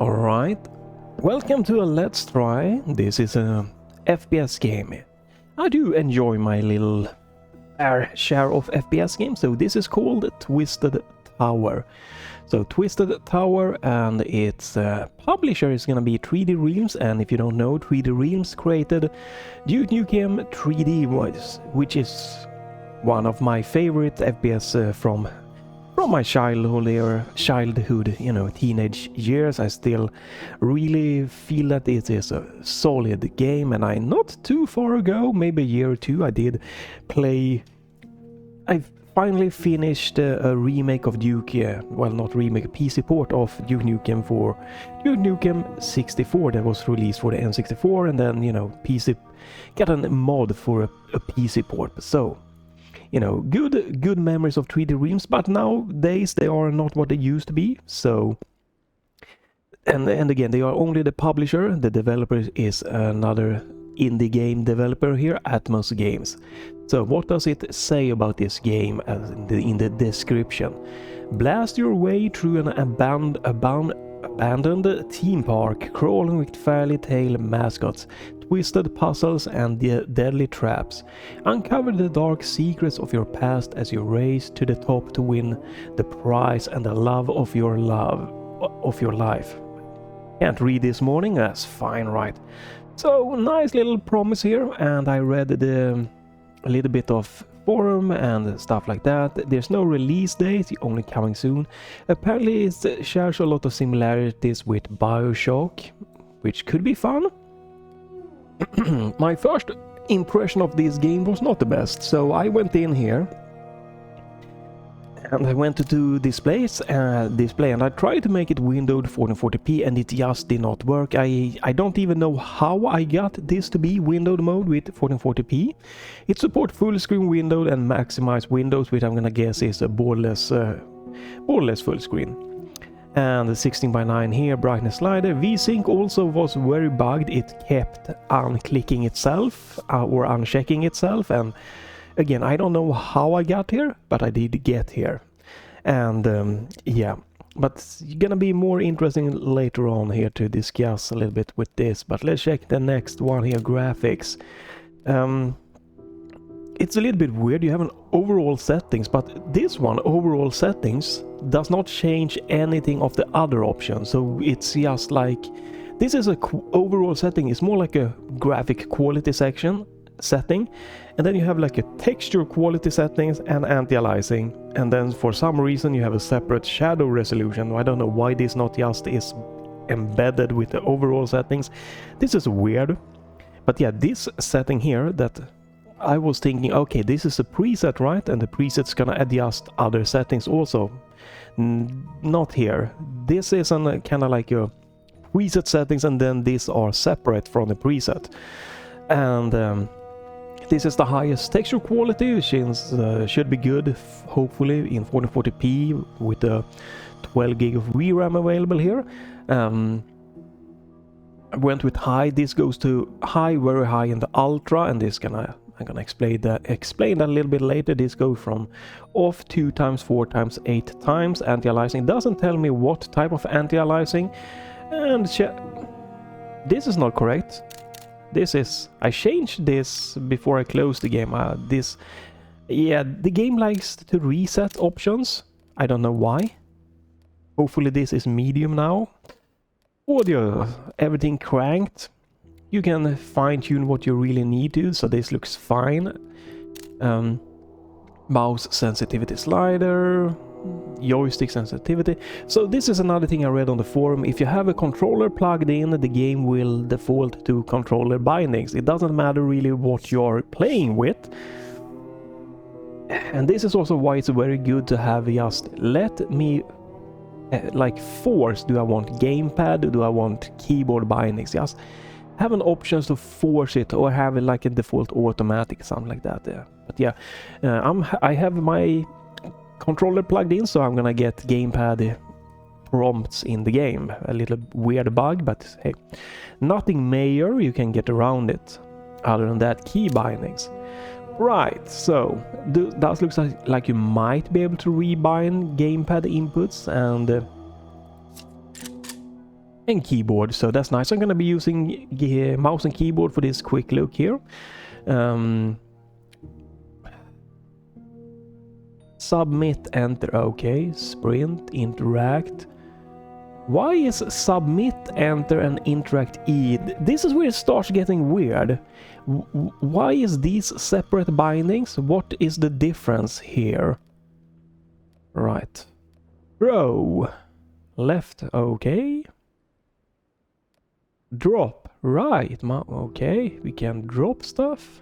Alright, welcome to a Let's Try. This is a FPS game. I do enjoy my little fair share of FPS games, so this is called Twisted Tower. So Twisted Tower, and its publisher is gonna be 3D Realms, and if you don't know, 3D Realms created Duke Nukem 3D, which is one of my favorite FPS from my childhood, you know, teenage years. I still really feel that it is a solid game, and I not too far ago, maybe a year or two, I finally finished a remake of Duke, well, not remake, a PC port of Duke Nukem for Duke Nukem 64 that was released for the N64, and then, you know, PC got a mod for a PC port. So, you know, good memories of 3D Realms, but nowadays they are not what they used to be. So, and again, they are only the publisher. The developer is another indie game developer here, Atmos Games. So what does it say about this game in the description? Blast your way through an abandoned theme park, crawling with fairy tale mascots, twisted puzzles and deadly traps. Uncover the dark secrets of your past as you race to the top to win the prize and the love of your life. Can't read this morning? That's fine, right? So, nice little promise here, and I read a little bit of forum and stuff like that. There's no release date, only coming soon. Apparently it shares a lot of similarities with BioShock, which could be fun. My first impression of this game was not the best, so I went in here and I went to display, and I tried to make it windowed 1440p, and it just did not work. I don't even know how I got this to be windowed mode with 1440p. It supports full screen windowed and maximize windows, which I'm gonna guess is a borderless full screen. And the 16:9 here, brightness slider. VSync also was very bugged. It kept unclicking itself or unchecking itself, and again, I don't know how I got here, but I did get here. And yeah, but it's gonna be more interesting later on here to discuss a little bit with this. But let's check the next one here, graphics. It's a little bit weird. You have an overall settings, but this one, overall settings, does not change anything of the other options. So it's just like, this is a overall setting. It's more like a graphic quality setting, and then you have like a texture quality settings and anti-aliasing, and then for some reason you have a separate shadow resolution. I don't know why this not just is embedded with the overall settings. This is weird, but yeah, this setting here that I was thinking, okay, this is a preset, right? And the preset's gonna adjust other settings also. Not here. This is kind of like your preset settings, and then these are separate from the preset. And this is the highest texture quality, which should be good, hopefully in 1440p with the 12 gig of VRAM available here. I went with high. This goes to high, very high in the ultra, and I'm gonna explain that a little bit later. This goes from off 2 times, 4 times, 8 times anti-aliasing. It doesn't tell me what type of anti-aliasing, and this is not correct. I changed this before I closed the game. The game likes to reset options. I don't know why. Hopefully this is medium now. Audio, everything cranked. You can fine-tune what you really need to, so this looks fine. Mouse sensitivity slider, joystick sensitivity. So this is another thing I read on the forum. If you have a controller plugged in, the game will default to controller bindings. It doesn't matter really what you're playing with. And this is also why it's very good to have just let me like force, do I want gamepad, do I want keyboard bindings? Just have an options to force it, or have it like a default automatic, something like that. Yeah. But yeah, I have my controller plugged in, so I'm gonna get gamepad prompts in the game. A little weird bug, but hey, nothing major. You can get around it. Other than that, key bindings. Right, so that looks like you might be able to rebind gamepad inputs, and and keyboard, so that's nice. I'm gonna be using mouse and keyboard for this quick look here. Submit, enter, okay. Sprint, interact. Why is submit, enter, and interact E? This is where it starts getting weird. Why is these separate bindings? What is the difference here? Right. Row. Left, okay. Drop, right. Okay, we can drop stuff.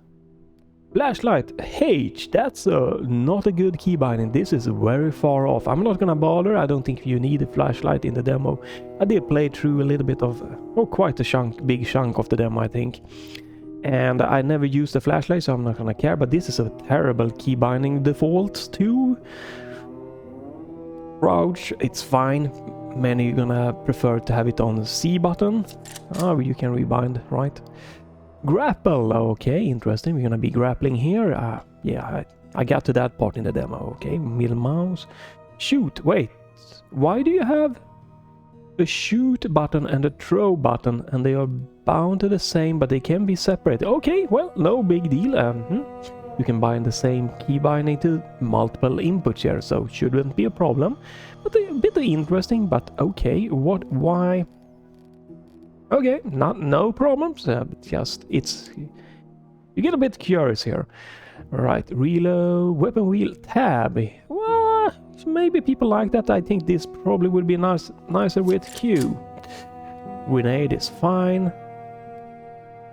Flashlight, H, that's not a good key binding. This is very far off. I'm not gonna bother. I don't think you need a flashlight in the demo. I did play through a little bit of, quite a big chunk of the demo, I think. And I never used the flashlight, so I'm not gonna care. But this is a terrible key binding default too. Crouch, it's fine. Many are gonna prefer to have it on the C button. Oh, you can rebind, right? Grapple, okay, interesting. We're gonna be grappling here. Yeah, I got to that part in the demo. Okay, middle mouse. Shoot, wait. Why do you have a shoot button and a throw button, and they are bound to the same, but they can be separated? Okay, well, no big deal. You can bind the same key binding to multiple inputs here, so shouldn't be a problem. But a bit interesting, but okay. Why? Okay, no problems. Just you get a bit curious here. Right, reload, weapon wheel, tab. Well, maybe people like that. I think this probably would be nicer with Q. Grenade is fine.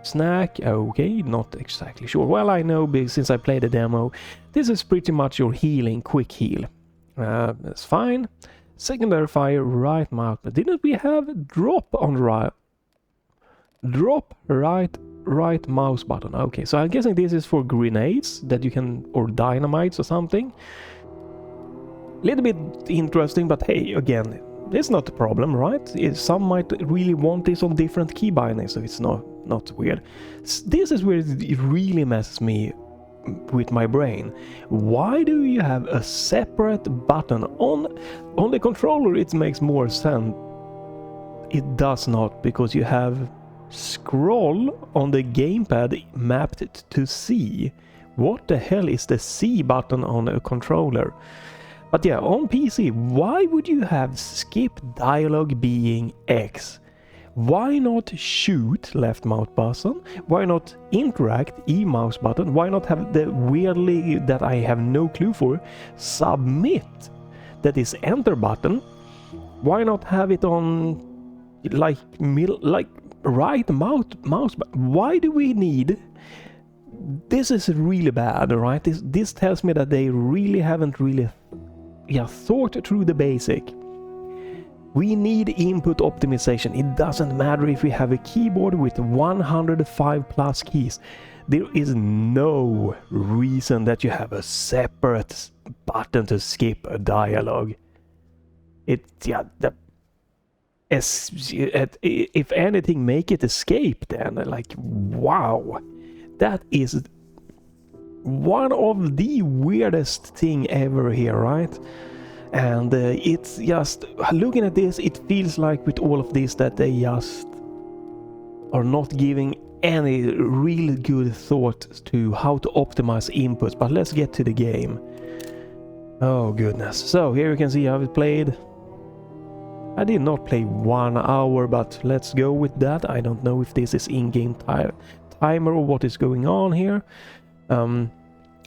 Snack, okay, not exactly sure. Well, I know since I played the demo, this is pretty much your healing, quick heal. That's fine. Secondary fire, right mouse. But didn't we have drop on right? Drop right mouse button. Okay, so I'm guessing this is for grenades that you can, or dynamites or something. Little bit interesting, but hey, again, it's not a problem, right? Some might really want this on different key bindings, so it's not weird. This is where it really messes me with my brain. Why do you have a separate button on the controller? It makes more sense. It does not, because you have scroll on the gamepad mapped to C. What the hell is the C button on a controller? But yeah, on PC, why would you have skip dialogue being X? Why not shoot, left mouse button? Why not interact, E mouse button? Why not have the weirdly, that I have no clue for, submit, that is enter button? Why not have it on like right mouse button? Why do we need? This is really bad, right? This tells me that they really haven't thought through the basic. We need input optimization. It doesn't matter if we have a keyboard with 105 plus keys. There is no reason that you have a separate button to skip a dialogue. If anything, make it escape then. Like, wow. That is one of the weirdest thing ever here, right? And it's just, looking at this, it feels like with all of this that they just are not giving any real good thought to how to optimize inputs. But let's get to the game. Oh goodness. So here you can see how it played. I did not play 1 hour, but let's go with that. I don't know if this is in-game timer or what is going on here.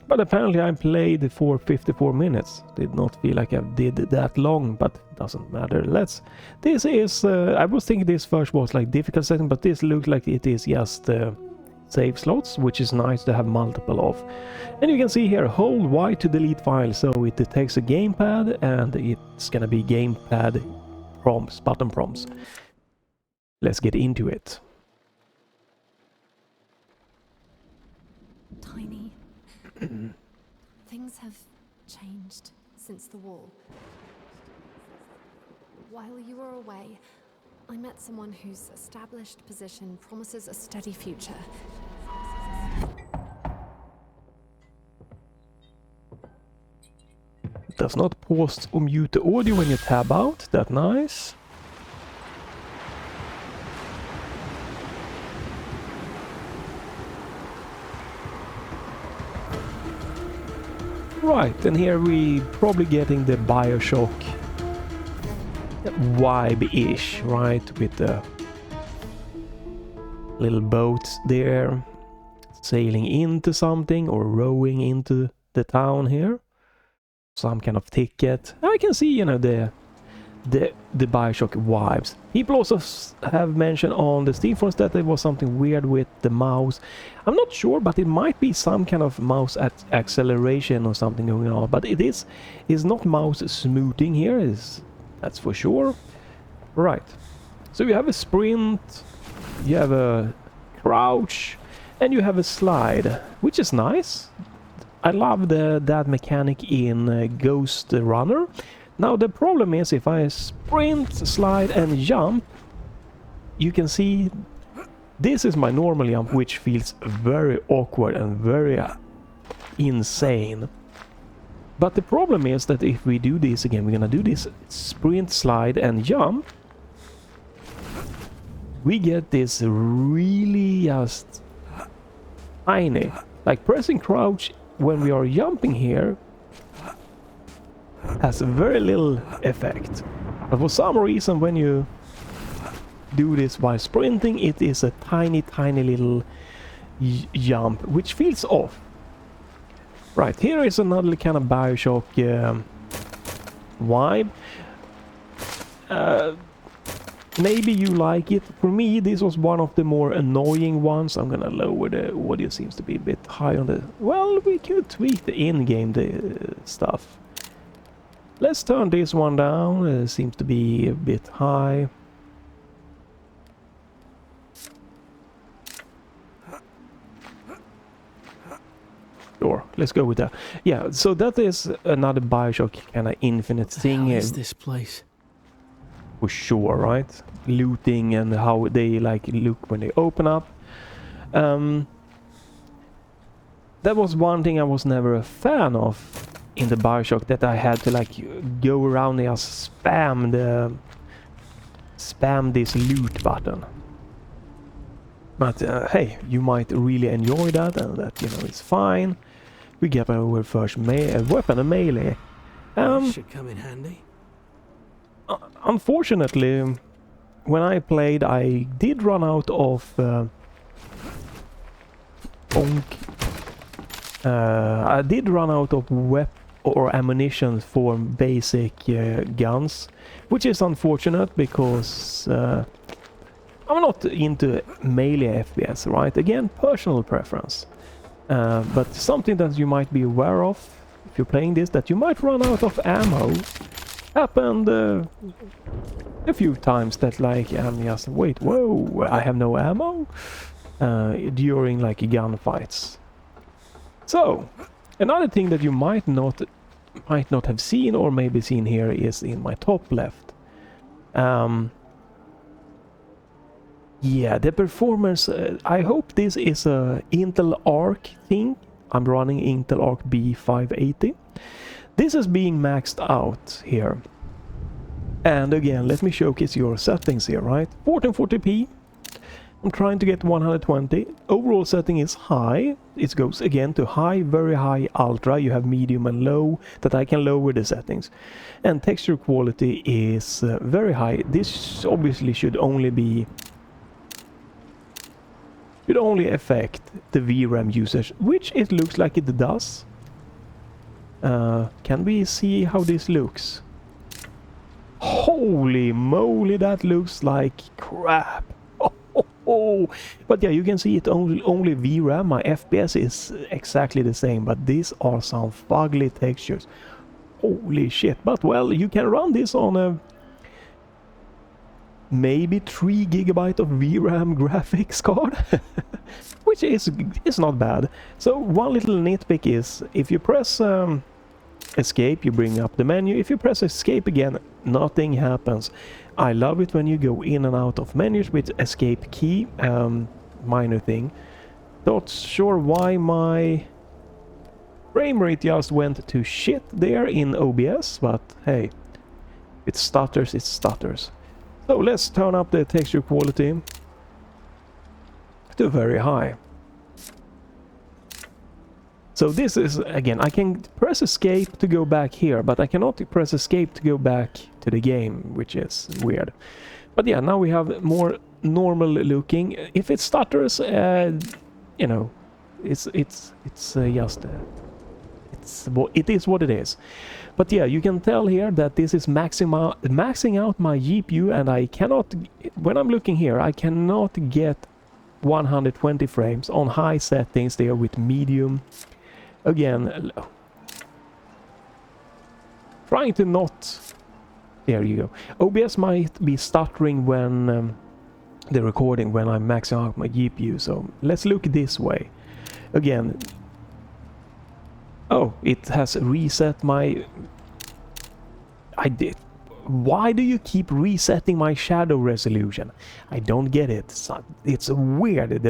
But apparently I played for 54 minutes. Did not feel like I did that long, but doesn't matter. This is, I was thinking this first was like difficult setting, but this looks like it is just save slots, which is nice to have multiple of. And you can see here, hold Y to delete file, so it takes a gamepad and it's gonna be gamepad prompts, button prompts. Let's get into it. Tiny. Things have changed since the war. While you were away, I met someone whose established position promises a steady future. Does not pause or mute the audio when you tab out. That's nice. Right, and here we probably getting the Bioshock vibe-ish, right? With the little boats there, sailing into something or rowing into the town here. Some kind of ticket. I can see, you know, the Bioshock vibes. People also have mentioned on the Steam forums that there was something weird with the mouse. I'm not sure, but it might be some kind of mouse acceleration or something going on. But it's not mouse smoothing here, that's for sure. Right. So you have a sprint, you have a crouch, and you have a slide, which is nice. I love that mechanic in Ghost Runner. Now the problem is if I sprint, slide and jump, you can see this is my normal jump, which feels very awkward and very insane. But the problem is that if we do this again, we're gonna do this sprint, slide and jump, we get this really just tiny, like pressing crouch when we are jumping here has very little effect, but for some reason when you do this while sprinting, it is a tiny little jump which feels off. Right, here is another kind of Bioshock vibe. Maybe you like it. For me, this was one of the more annoying ones. I'm gonna lower the audio, seems to be a bit high on the... Well, we could tweak the in-game stuff. Let's turn this one down. It seems to be a bit high. Sure, let's go with that. Yeah, so that is another Bioshock kind of infinite thing. What is this place? For sure, right? Looting and how they like look when they open up. That was one thing I was never a fan of in the Bioshock, that I had to like go around and just spam this loot button. But hey, you might really enjoy that, and that, you know, it's fine. We get our first weapon, a melee. Should come in handy. Unfortunately, when I played, I did run out of I did run out of or ammunition for basic guns, which is unfortunate because I'm not into melee FPS, right? Again, personal preference. But something that you might be aware of if you're playing this, that you might run out of ammo. Happened a few times that like I'm just wait, whoa, I have no ammo during like gunfights. So another thing that you might not have seen, or maybe seen here, is in my top left. Yeah, the performance, I hope this is a Intel ARC thing. I'm running Intel ARC B580. This is being maxed out here. And again, let me showcase your settings here, right? 1440p. I'm trying to get 120. Overall setting is high. It goes again to high, very high, ultra. You have medium and low that I can lower the settings. And texture quality is very high. This obviously should only affect the VRAM usage, which it looks like it does. Can we see how this looks? Holy moly, that looks like crap. Oh. But yeah, you can see it only VRAM. My FPS is exactly the same, but these are some fugly textures. Holy shit. But well, you can run this on a maybe 3 GB of VRAM graphics card, which is not bad. So one little nitpick is if you press escape, you bring up the menu. If you press escape again, nothing happens. I love it when you go in and out of menus with escape key. Minor thing. Not sure why my frame rate just went to shit there in OBS, but hey, it stutters, it stutters. So let's turn up the texture quality to very high. So this is, again, I can press escape to go back here, but I cannot press escape to go back to the game, which is weird. But yeah, now we have more normal looking. If it stutters, you know, it's just it is what it is. But yeah, you can tell here that this is maxing out my GPU, and I cannot, when I'm looking here, I cannot get 120 frames on high settings there with medium. Again, trying to not... There you go. OBS might be stuttering when the recording, when I'm maxing out my GPU, so let's look this way. Again, oh, it has reset my... Why do you keep resetting my shadow resolution? I don't get it. It's weird.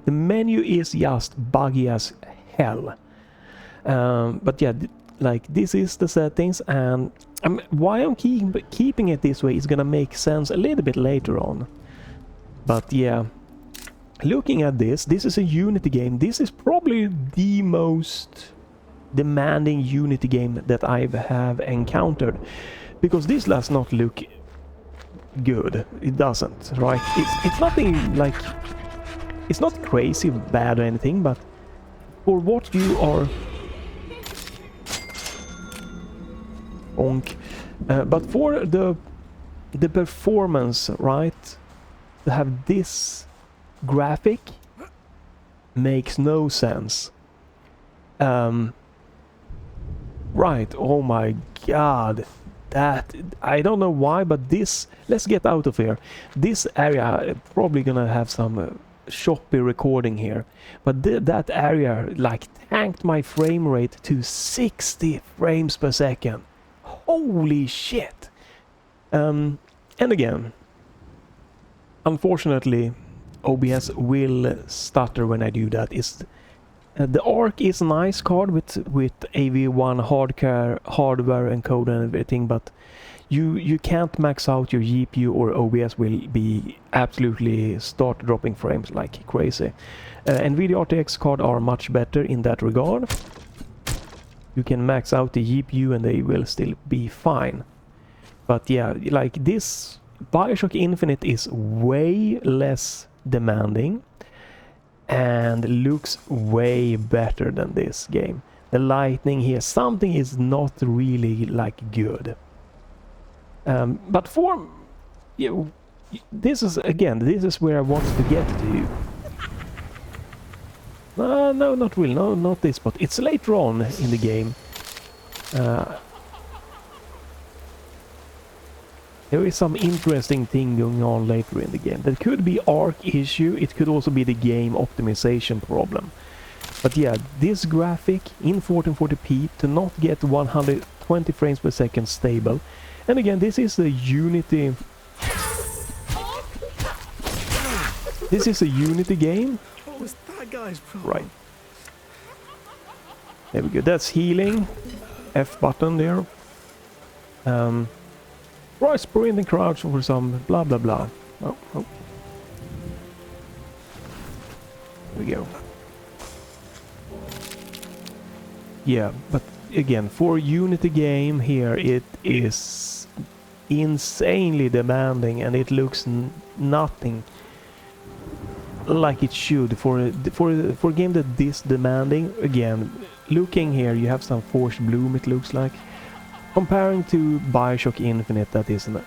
The menu is just buggy as hell. But yeah, like this is the settings, and why I'm keeping it this way is gonna make sense a little bit later on. But yeah, looking at this is a Unity game. This is probably the most demanding Unity game that I have encountered, because this does not look good. It doesn't, right? It's nothing like, it's not crazy bad or anything, but for what you are... Bonk. But for the performance, right, to have this graphic makes no sense. Right, oh my god, that, I don't know why, but this, let's get out of here. This area probably gonna have some choppy recording here, but that area like tanked my frame rate to 60 frames per second. Holy shit. And again, unfortunately, OBS will stutter when I do that. The ARC is a nice card with AV1 hardware encode and everything, but you can't max out your GPU or OBS will be absolutely start dropping frames like crazy. NVIDIA RTX cards are much better in that regard. You can max out the GPU and they will still be fine. But yeah, like this BioShock Infinite is way less demanding and looks way better than this game. The lighting here, something is not really like good. But for you, this is where I want to get to. No, not really. No, not this, but it's later on in the game. There is some interesting thing going on later in the game. That could be ARC issue, it could also be the game optimization problem. But yeah, this graphic in 1440p to not get 120 frames per second stable. And again, this is a Unity... This is a Unity game. What was that guy's problem? Right. There we go. That's healing. F button there. Try sprint and crouch for some blah blah blah. Oh. There we go. Yeah, but again, for Unity game here, it is insanely demanding, and it looks nothing like it should for a game that this demanding. Again, looking here, you have some forced bloom, it looks like. Comparing to BioShock Infinite, that is a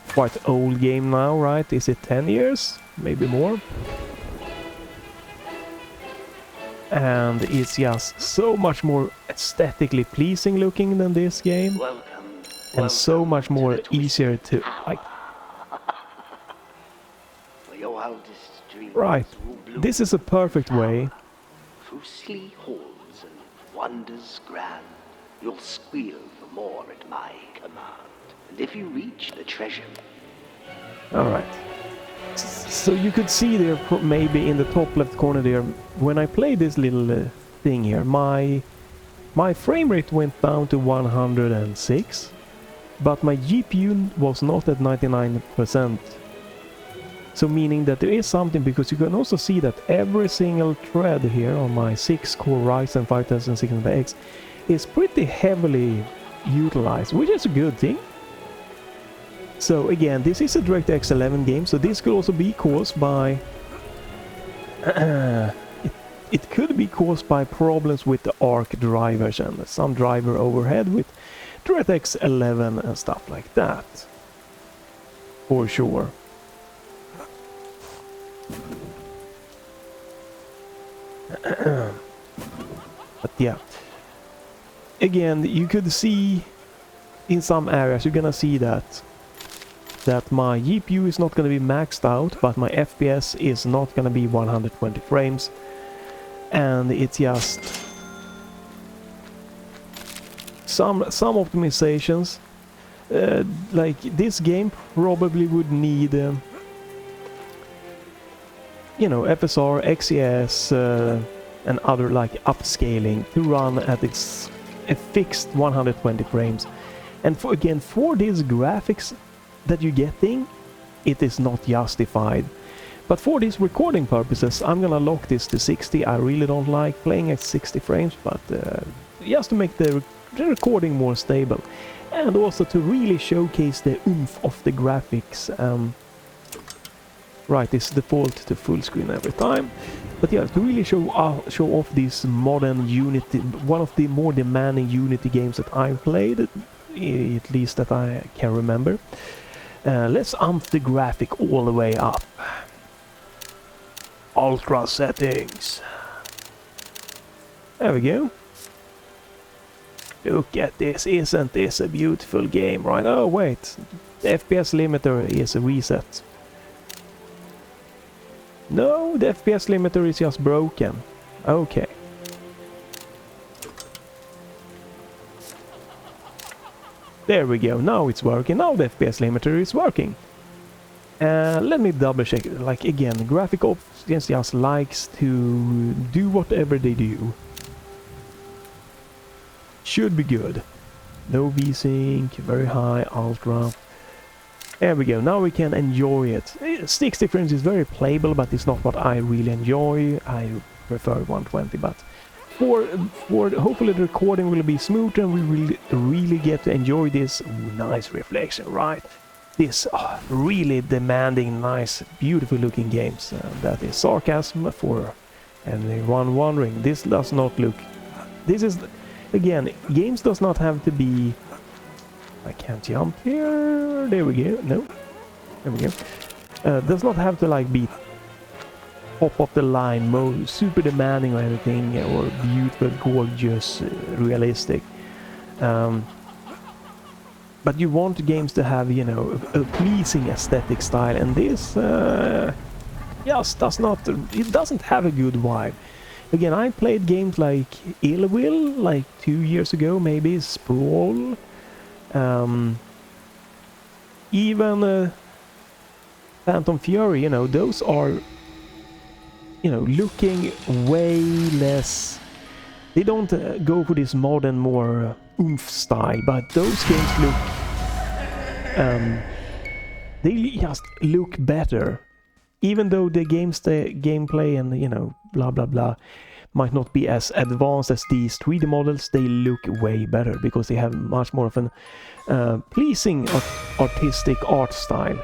quite old game now, right? Is it 10 years? Maybe more. And it's just so much more aesthetically pleasing looking than this game. And so much more easier to... like, right, this is a perfect way. Through silly halls and wonders grand, you'll squeal for more at my command. And if you reach the treasure... Alright. So you could see there, maybe in the top left corner there, when I play this little thing here, my frame rate went down to 106, but my GPU was not at 99%. So meaning that there is something, because you can also see that every single thread here on my 6-core Ryzen 5600X is pretty heavily utilized, which is a good thing. So again, this is a DirectX 11 game, so this could also be caused by it could be caused by problems with the ARC drivers and some driver overhead with DirectX 11 and stuff like that, for sure. But yeah, again, you could see in some areas, you're gonna see that my GPU is not gonna be maxed out, but my FPS is not gonna be 120 frames, and it's just some optimizations. Like this game probably would need you know, FSR, XES, and other like upscaling to run at its a fixed 120 frames. And for these graphics that you're getting, it is not justified. But for these recording purposes, I'm gonna lock this to 60. I really don't like playing at 60 frames, but just to make the recording more stable, and also to really showcase the oomph of the graphics. Right, it's default to full screen every time, but yeah, to really show off this modern Unity, one of the more demanding Unity games that I've played, at least that I can remember. Let's amp the graphic all the way up. Ultra settings. There we go. Look at this, isn't this a beautiful game, right? Oh wait, the FPS limiter is a reset. No, the FPS limiter is just broken. Okay. There we go, now it's working, now the FPS limiter is working. Let me double check, like again, graphic options just likes to do whatever they do. Should be good. No VSync, very high, ultra. There we go, now we can enjoy it. 60 frames is very playable, but it's not what I really enjoy. I prefer 120, but for hopefully the recording will be smoother and we will really get to enjoy this. Ooh, nice reflection, right? This really demanding, nice, beautiful looking games. That is sarcasm for anyone wondering. This does not look... This is... Again, games does not have to be... I can't jump here. There we go. No. There we go. Does not have to like be top of the line, super demanding or anything, or beautiful, gorgeous, realistic. But you want games to have, you know, a pleasing aesthetic style, and this just does not. It doesn't have a good vibe. Again, I played games like Ill Will, like 2 years ago, maybe Sprawl. Even Phantom Fury, you know, those are, you know, looking way less. They don't go for this modern, more oomph style, but those games look, they just look better. Even though the gameplay and, you know, blah blah blah might not be as advanced as these 3D models, they look way better because they have much more of an pleasing artistic art style.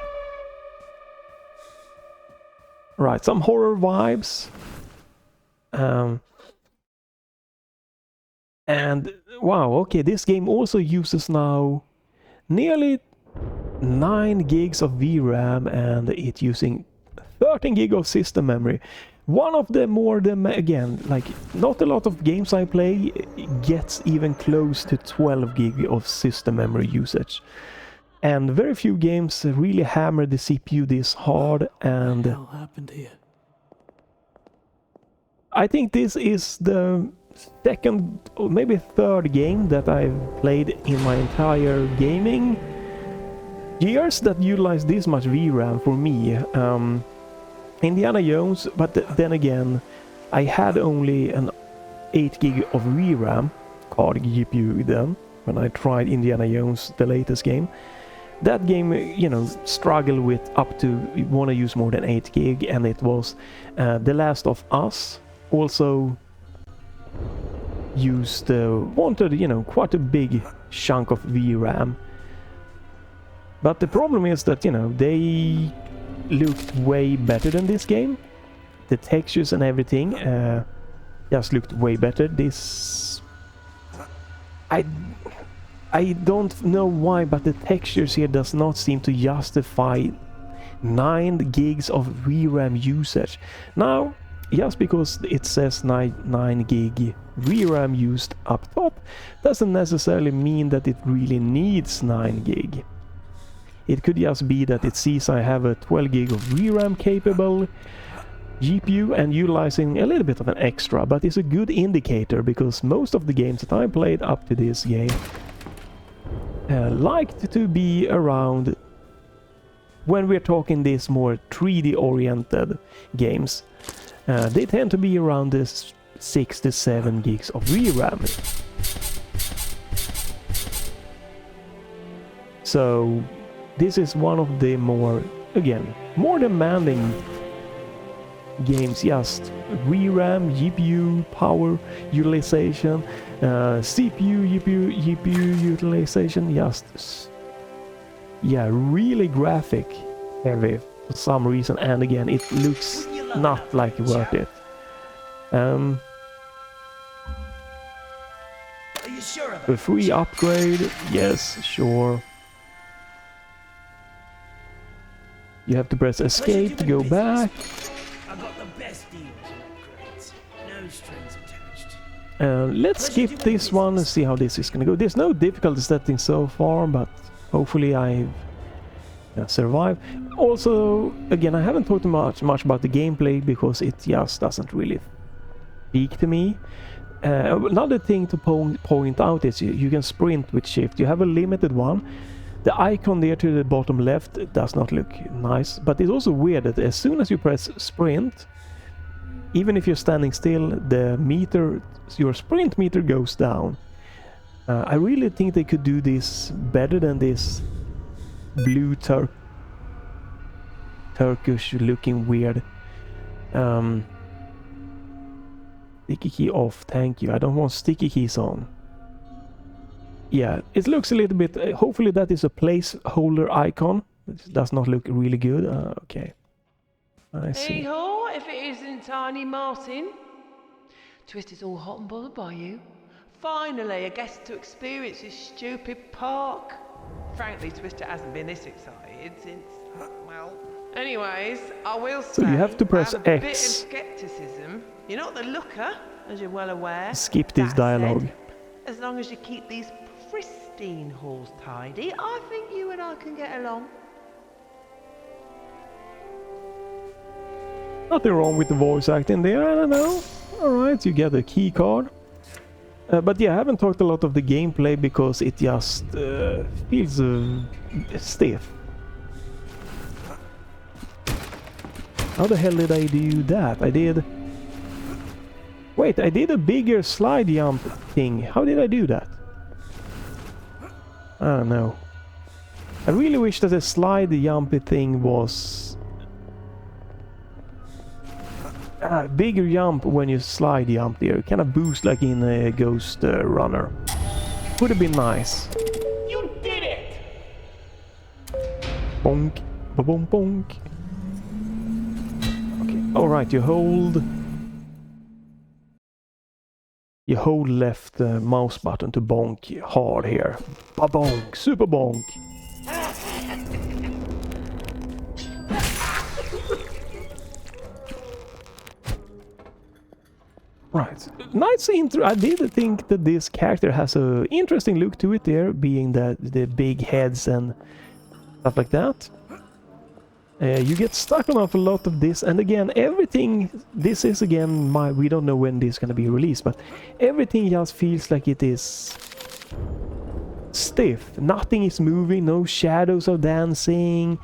Right, some horror vibes. And wow, okay, this game also uses now nearly 9 gigs of VRAM, and it's using 13 gig of system memory. One of the more, again, like, not a lot of games I play gets even close to 12 gig of system memory usage. And very few games really hammer the CPU this hard, and... What the hell happened here? I think this is the second, or maybe third game that I've played in my entire gaming years that utilize this much VRAM for me. Indiana Jones, but then again, I had only an 8 gig of VRAM card GPU then, when I tried Indiana Jones, the latest game. that game, you know, struggled with up to, you want to use more than 8 gig, and it was The Last of Us also used, wanted, you know, quite a big chunk of VRAM. But the problem is that, you know, they looked way better than this game. The textures and everything just looked way better. This... I don't know why, but the textures here does not seem to justify 9 gigs of VRAM usage. Now, just because it says 9 gig VRAM used up top, doesn't necessarily mean that it really needs 9 gig. It could just be that it sees I have a 12 gig of VRAM capable GPU and utilizing a little bit of an extra, but it's a good indicator because most of the games that I played up to this game liked to be around, when we're talking these more 3D oriented games, they tend to be around this 6 to 7 gigs of VRAM. So this is one of the more, again, more demanding games. Just VRAM, GPU, power utilization, CPU, GPU utilization, just, yeah, really graphic heavy for some reason, and again, it looks not like worth it. Are you sure about A free upgrade, yes, sure. You have to press escape to go back. I got the best deals on upgrades. No strings attached. Let's skip this one and see how this is gonna go. There's no difficulty setting so far, but hopefully I've survived. Also, again, I haven't talked much about the gameplay because it just doesn't really speak to me. Another thing to point out is you can sprint with shift. You have a limited one. The icon there to the bottom left does not look nice, but it's also weird that as soon as you press sprint, even if you're standing still, the meter, your sprint meter goes down. I really think they could do this better than this blue Turkish looking weird. Sticky key off, thank you. I don't want sticky keys on. Yeah, it looks a little bit... hopefully that is a placeholder icon. It does not look really good. Okay. I see. Hey-ho, if it isn't Tiny Martin. Twist is all hot and bothered by you. Finally, a guest to experience this stupid park. Frankly, Twister hasn't been this excited since... well... Anyways, I will say... So you have to press I have a bit of X. skepticism. You're not the looker, as you're well aware. Skip this That dialogue. said, as long as you keep these pristine halls tidy, I think you and I can get along. Nothing wrong with the voice acting there, I don't know. Alright, you get a key card. But yeah, I haven't talked a lot of the gameplay because it just feels stiff. How the hell did I do that? I did... Wait, I did a bigger slide jump thing. How did I do that? I don't know. I really wish that the slide jumpy thing was... bigger jump when you slide jump there. Kind of boost like in a Ghost Runner. Would have been nice. You did it! Bonk. Ba-bonk bonk. Okay. Alright, you hold... You hold left mouse button to bonk hard here. Ba-bonk. Super bonk. Right. Nice intro. I did think that this character has a interesting look to it there, being the big heads and stuff like that. You get stuck on a lot of this, and again, everything, this is again we don't know when this is gonna be released, but everything just feels like it is stiff. Nothing is moving, no shadows are dancing,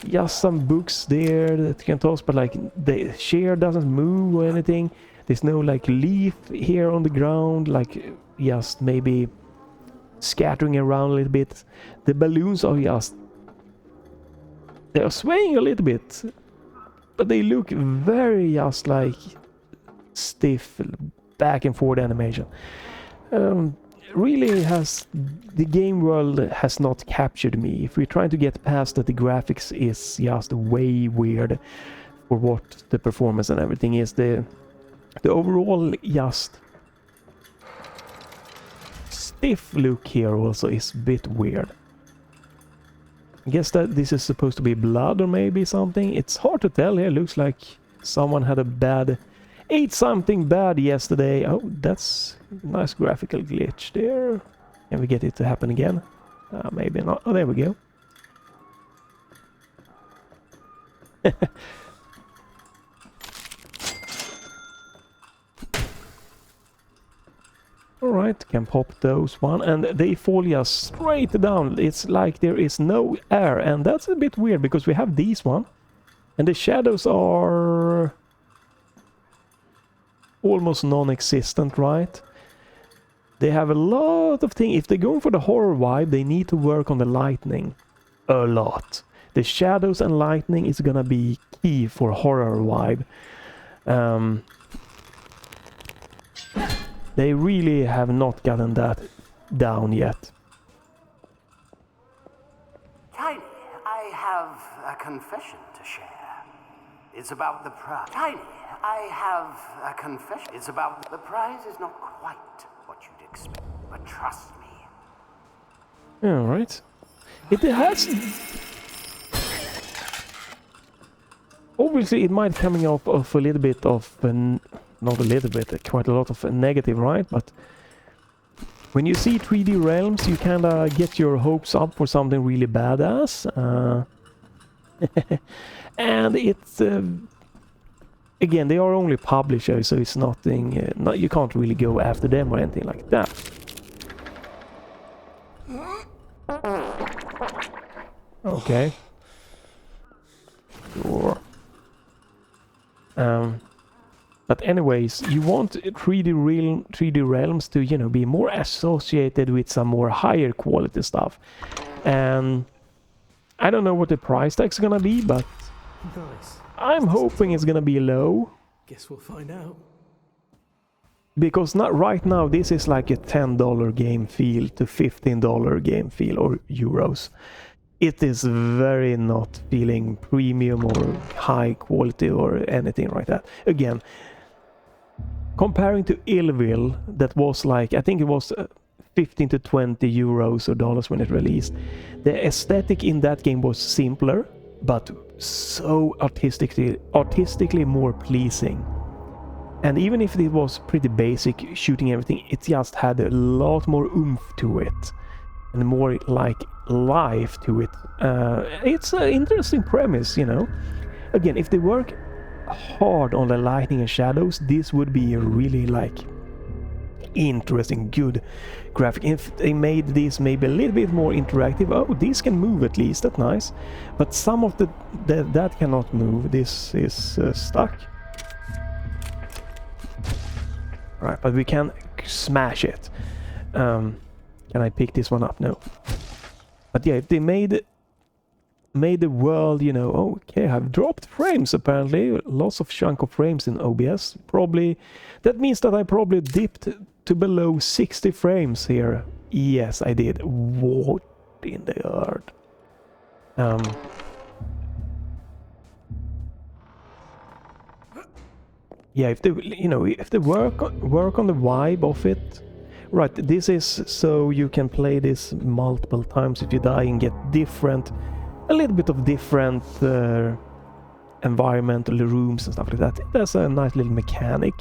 just some books there that you can toss, but like the chair doesn't move or anything. There's no like leaf here on the ground, like just maybe scattering around a little bit. The balloons are just... they are swaying a little bit, but they look very just like stiff back and forth animation. Really has... the game world has not captured me. If we're trying to get past that, the graphics is just way weird for what the performance and everything is. The overall just stiff look here also is a bit weird. I guess that this is supposed to be blood or maybe something. It's hard to tell here. Looks like someone had a bad... ate something bad yesterday. Oh, that's a nice graphical glitch there. Can we get it to happen again? Maybe not. Oh, there we go. Alright, can pop those one, and they fall just straight down. It's like there is no air, and that's a bit weird because we have these one, and the shadows are almost non-existent, right? They have a lot of things. If they're going for the horror vibe, they need to work on the lighting a lot. The shadows and lighting is gonna be key for horror vibe. They really have not gotten that down yet. Tiny, I have a confession to share. It's about the prize. Tiny, I have a confession. It's about the prize is not quite what you'd expect, but trust me. Alright. It has... obviously it might coming off of a little bit of... not a little bit, quite a lot of negative, right? But when you see 3D Realms, you kinda get your hopes up for something really badass. And it's... again, they are only publishers, so it's nothing... you can't really go after them or anything like that. Okay. Sure. But anyways, you want 3D Realms to, you know, be more associated with some more higher quality stuff. And I don't know what the price tag's gonna be, but Nice. I'm hoping it's gonna be low. Guess we'll find out. Because not right now, this is like a $10 game feel to $15 game feel, or euros. It is very not feeling premium or high quality or anything like that. Again, comparing to Illville, that was like, I think it was 15 to 20 euros or dollars when it released. The aesthetic in that game was simpler, but so artistically more pleasing. And even if it was pretty basic, shooting everything, it just had a lot more oomph to it. And more like life to it. It's an interesting premise, you know. Again, if they work hard on the lighting and shadows, this would be a really like interesting, good graphic. If they made this maybe a little bit more interactive, oh, this can move at least, that's nice. But some of that cannot move. This is stuck. Right, but we can smash it. Can I pick this one up? No. But yeah, if they made the world, you know, okay, I've dropped frames apparently, lots of chunk of frames in OBS. Probably, that means that I probably dipped to below 60 frames here. Yes, I did. What in the earth? Yeah, if they, you know, if they work on the vibe of it. Right, this is so you can play this multiple times if you die and get a little bit of different environmental rooms and stuff like that. That's a nice little mechanic.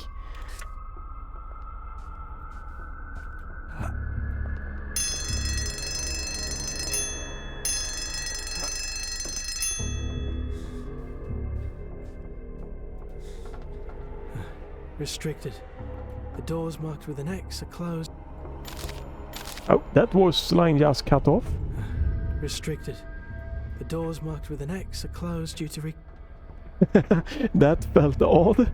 Restricted. The doors marked with an X are closed. Oh, that was line just cut off. Restricted. The doors marked with an X are closed due to That felt odd.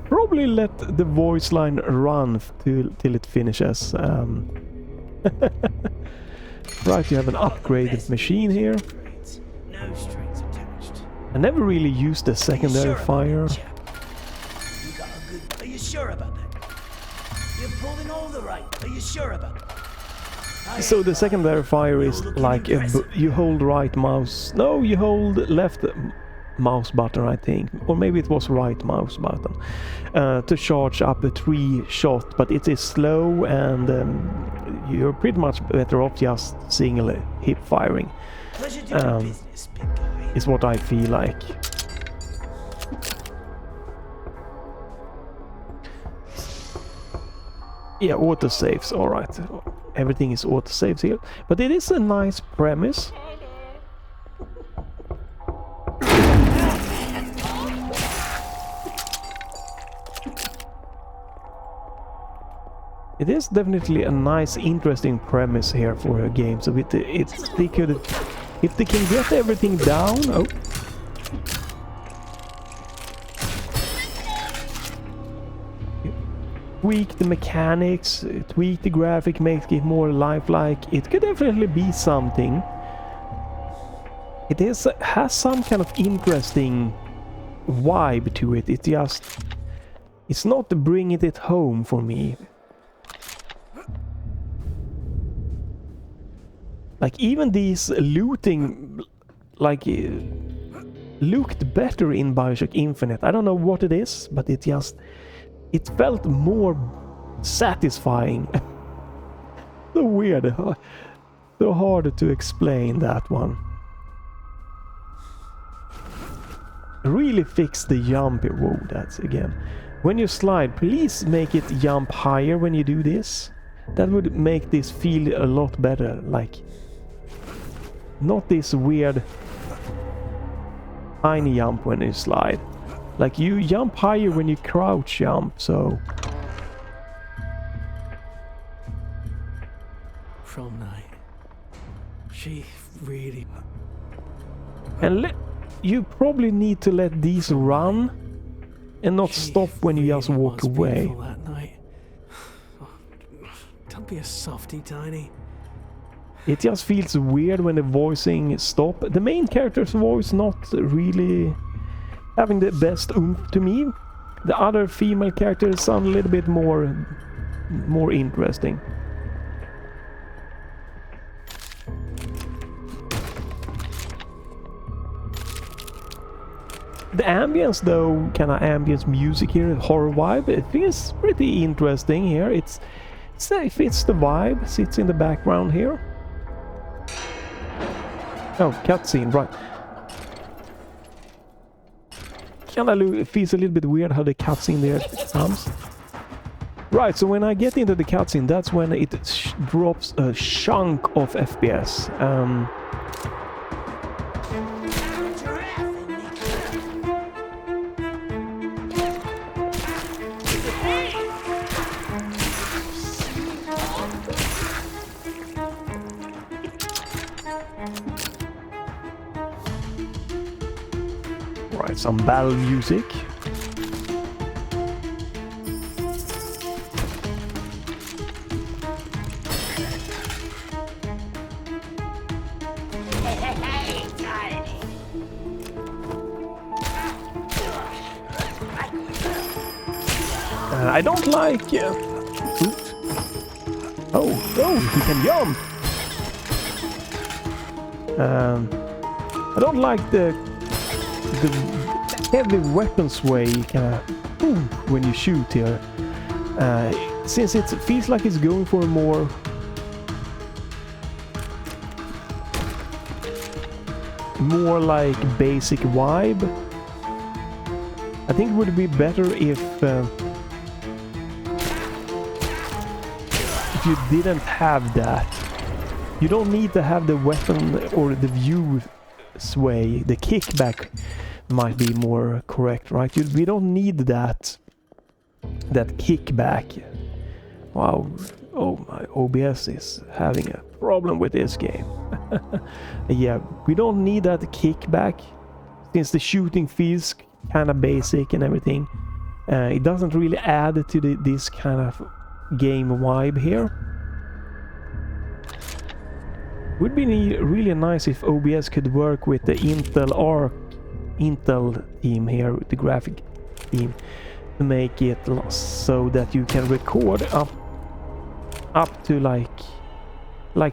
Probably let the voice line run till it finishes. Right, you have an upgraded machine here. Upgrades. No strings attached. I never really used the Are you secondary sure about fire. that, chap? You got a good. Are you sure about that? You're pulling all the right. Are you sure about that? So the secondary fire is like you hold right mouse. No, you hold left mouse button, I think, or maybe it was right mouse button to charge up a 3-shot. But it is slow, and you're pretty much better off just single hip firing. Pleasure doing business, big guy. Is what I feel like. Yeah, autosaves, alright. Everything is autosaves here. But it is a nice premise. It is definitely a nice, interesting premise here for a game. So if they can get everything down. Oh. Tweak the mechanics, tweak the graphic, make it more lifelike. It could definitely be something. It has some kind of interesting vibe to it. It's not bringing it home for me. Like even these looting, like looked better in BioShock Infinite. I don't know what it is, but it felt more satisfying. So weird, so hard to explain that one. Really fix the jump. Whoa, that's again. When you slide, please make it jump higher when you do this. That would make this feel a lot better. Like, not this weird tiny jump when you slide. Like, you jump higher when you crouch jump, so... Prom night. She really... And you probably need to let these run and not stop when you just walk away. That night. Don't be a softy, Tiny. It just feels weird when the voicing stop. The main character's voice not really having the best oomph to me. The other female characters sound a little bit more interesting. The ambience though, kind of ambience music here, horror vibe, it feels pretty interesting here. It fits the vibe, sits in the background here. Oh, cutscene, right. It feels a little bit weird how the cutscene there comes. Right, so when I get into the cutscene, that's when it drops a chunk of FPS. Right, some battle music. I don't like... Oh, he can jump! I don't like the heavy weapon sway when you shoot here. Since it feels like it's going for a more... like basic vibe. I think it would be better if you didn't have that. You don't need to have the weapon or the view sway. The kickback might be more correct, right? We don't need that kickback. Wow. Oh, my OBS is having a problem with this game. Yeah, we don't need that kickback since the shooting feels kind of basic and everything. It doesn't really add to this kind of game vibe here. Would be really nice if OBS could work with the Intel team here, with the graphic team, to make it so that you can record up to like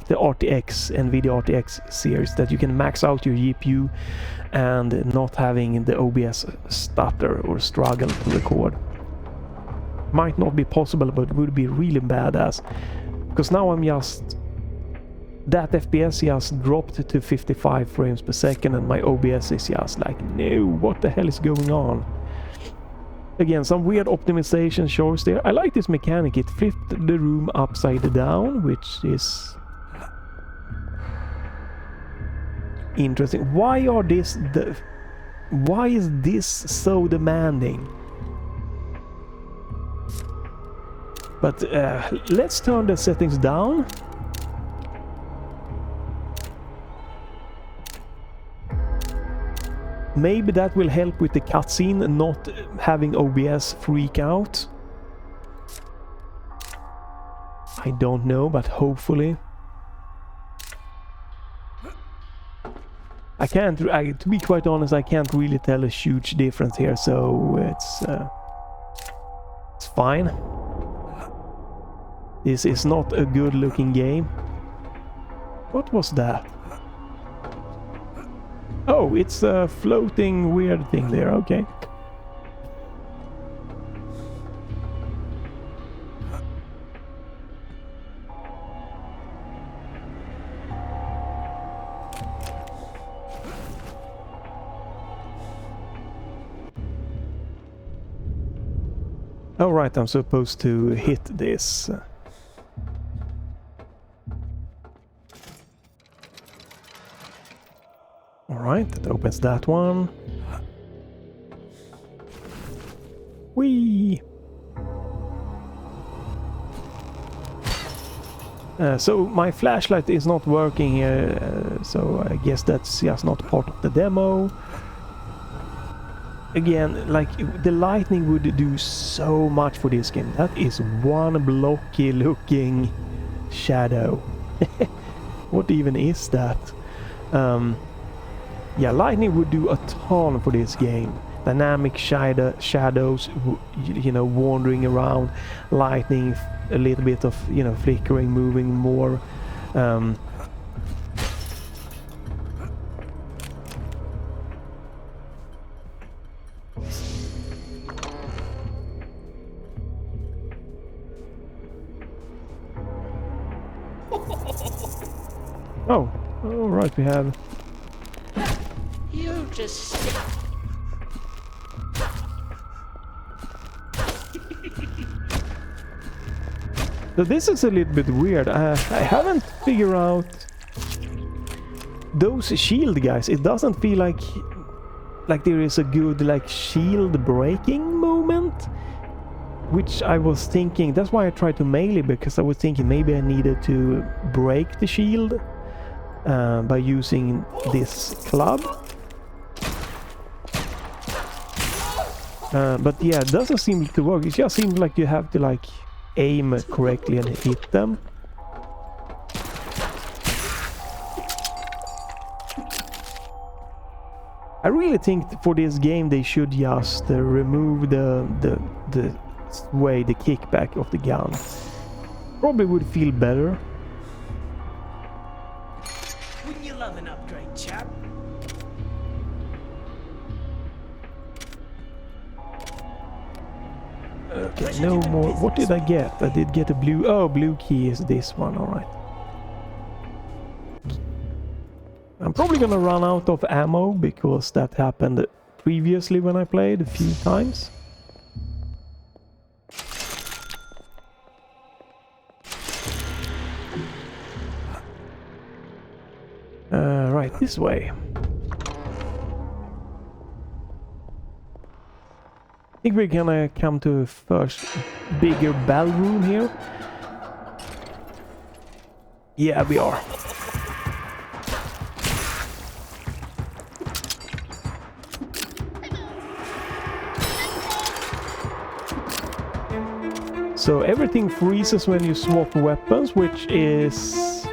the RTX, NVIDIA RTX series, that you can max out your GPU and not having the OBS stutter or struggle to record. Might not be possible, but it would be really badass. Because now I'm just... that FPS just dropped to 55 frames per second and my OBS is just like, no, what the hell is going on? Again, some weird optimization shows there. I like this mechanic. It flipped the room upside down, which is... interesting. Why is this so demanding? But let's turn the settings down. Maybe that will help with the cutscene, not having OBS freak out. I don't know, but hopefully. To be quite honest, I can't really tell a huge difference here, so it's fine. This is not a good looking game. What was that? Oh, it's a floating weird thing there, okay. Alright, I'm supposed to hit this. Alright, that opens that one. Whee! So my flashlight is not working here, so I guess that's just not part of the demo. Again, like, the lightning would do so much for this game. That is one blocky looking shadow. What even is that? Yeah, lightning would do a ton for this game. Dynamic shadows, you know, wandering around. Lightning, a little bit of, you know, flickering, moving more. Oh, all right, we have... You just... So this is a little bit weird. I haven't figured out those shield guys. It doesn't feel like there is a good like shield breaking moment, which I was thinking. That's why I tried to melee, because I was thinking maybe I needed to break the shield by using this club. But yeah, it doesn't seem to work. It just seems like you have to like aim correctly and hit them. I really think for this game they should just remove the way the kickback of the gun. Probably would feel better. Wouldn't you love an upgrade, chap? Okay, no more. What did I get? I did get a blue... Oh, blue key is this one, alright. I'm probably gonna run out of ammo, because that happened previously when I played a few times. Right, this way. I think we're gonna come to a first bigger bell room here. Yeah, we are. So everything freezes when you swap weapons, which is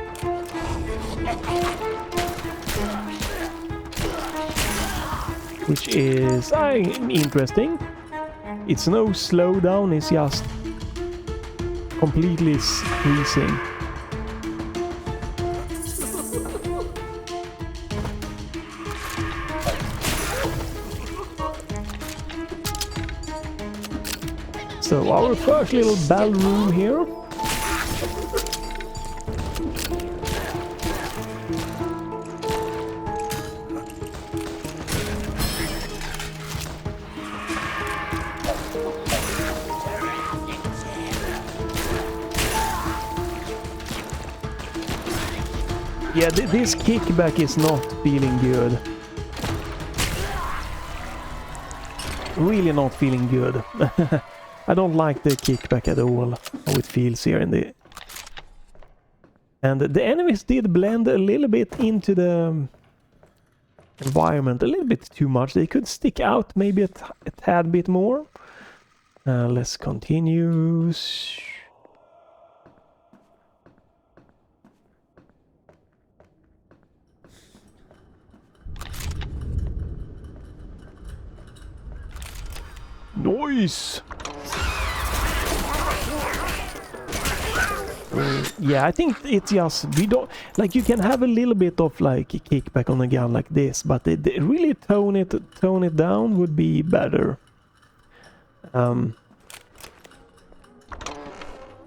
which is interesting. It's no slowdown, it's just completely freezing. So our first little battle room here. Yeah, this kickback is not feeling good. Really not feeling good. I don't like the kickback at all, how it feels here in the... And the enemies did blend a little bit into the environment, a little bit too much. They could stick out maybe a tad bit more. Let's continue. Nice! Yeah, I think it's just, we don't, like, you can have a little bit of like a kickback on a gun like this, but they really tone it down would be better.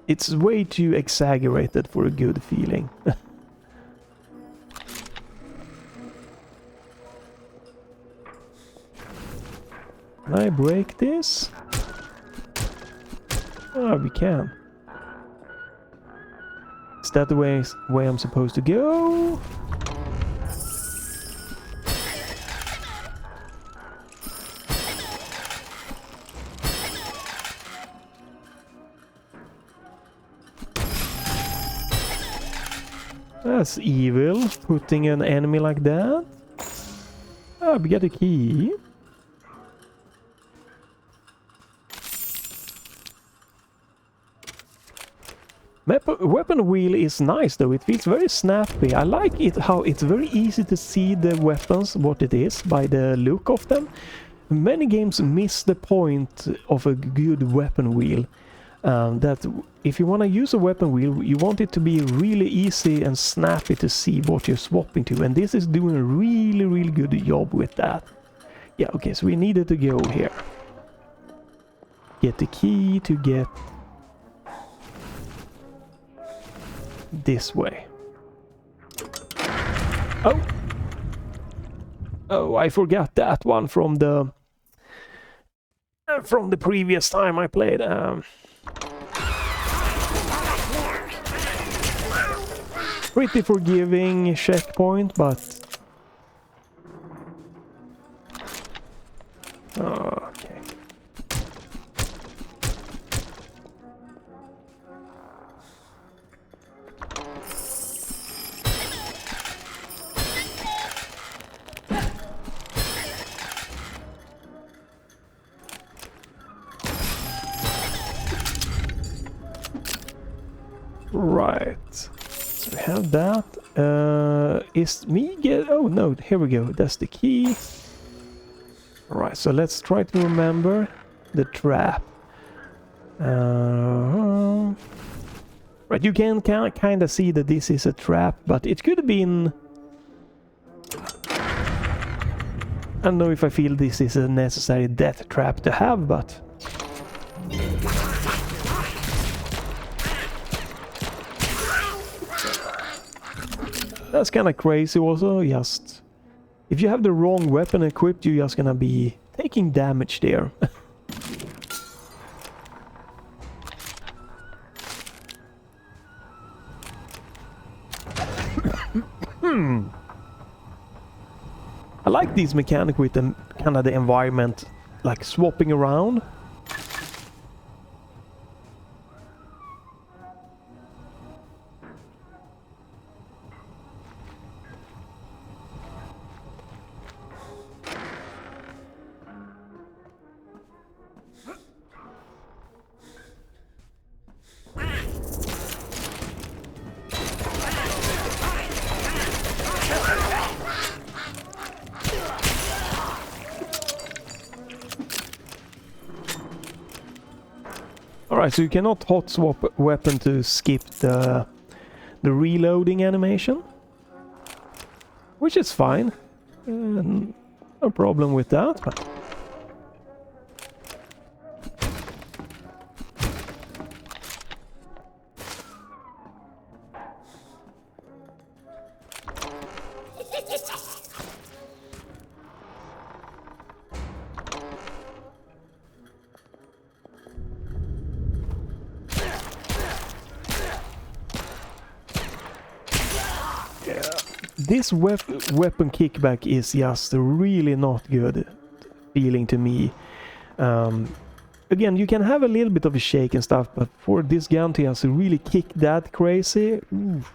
It's way too exaggerated for a good feeling. Can I break this? Oh, we can. Is that the way I'm supposed to go? That's evil, putting an enemy like that. Ah, we got a key. Weapon wheel is nice though, it feels very snappy. I like it how it's very easy to see the weapons, what it is, by the look of them. Many games miss the point of a good weapon wheel. That if you want to use a weapon wheel, you want it to be really easy and snappy to see what you're swapping to. And this is doing a really good job with that. Yeah, okay, so we needed to go here. Get the key to get this way. Oh, I forgot that one from the previous time I played. Pretty forgiving checkpoint, but okay. Right, so we have that. Is me get? Oh no, here we go. That's the key. Right, so let's try to remember the trap. Right, you can kind of see that this is a trap, but it could have been. I don't know if I feel this is a necessary death trap to have, but. That's kind of crazy also, just... If you have the wrong weapon equipped, you're just gonna be taking damage there. I like this mechanic with the kind of the environment, like swapping around. Alright, so you cannot hot swap weapon to skip the reloading animation. Which is fine. No problem with that. But this weapon kickback is just really not good feeling to me. Again, you can have a little bit of a shake and stuff, but for this gun to just really kick that crazy, oof.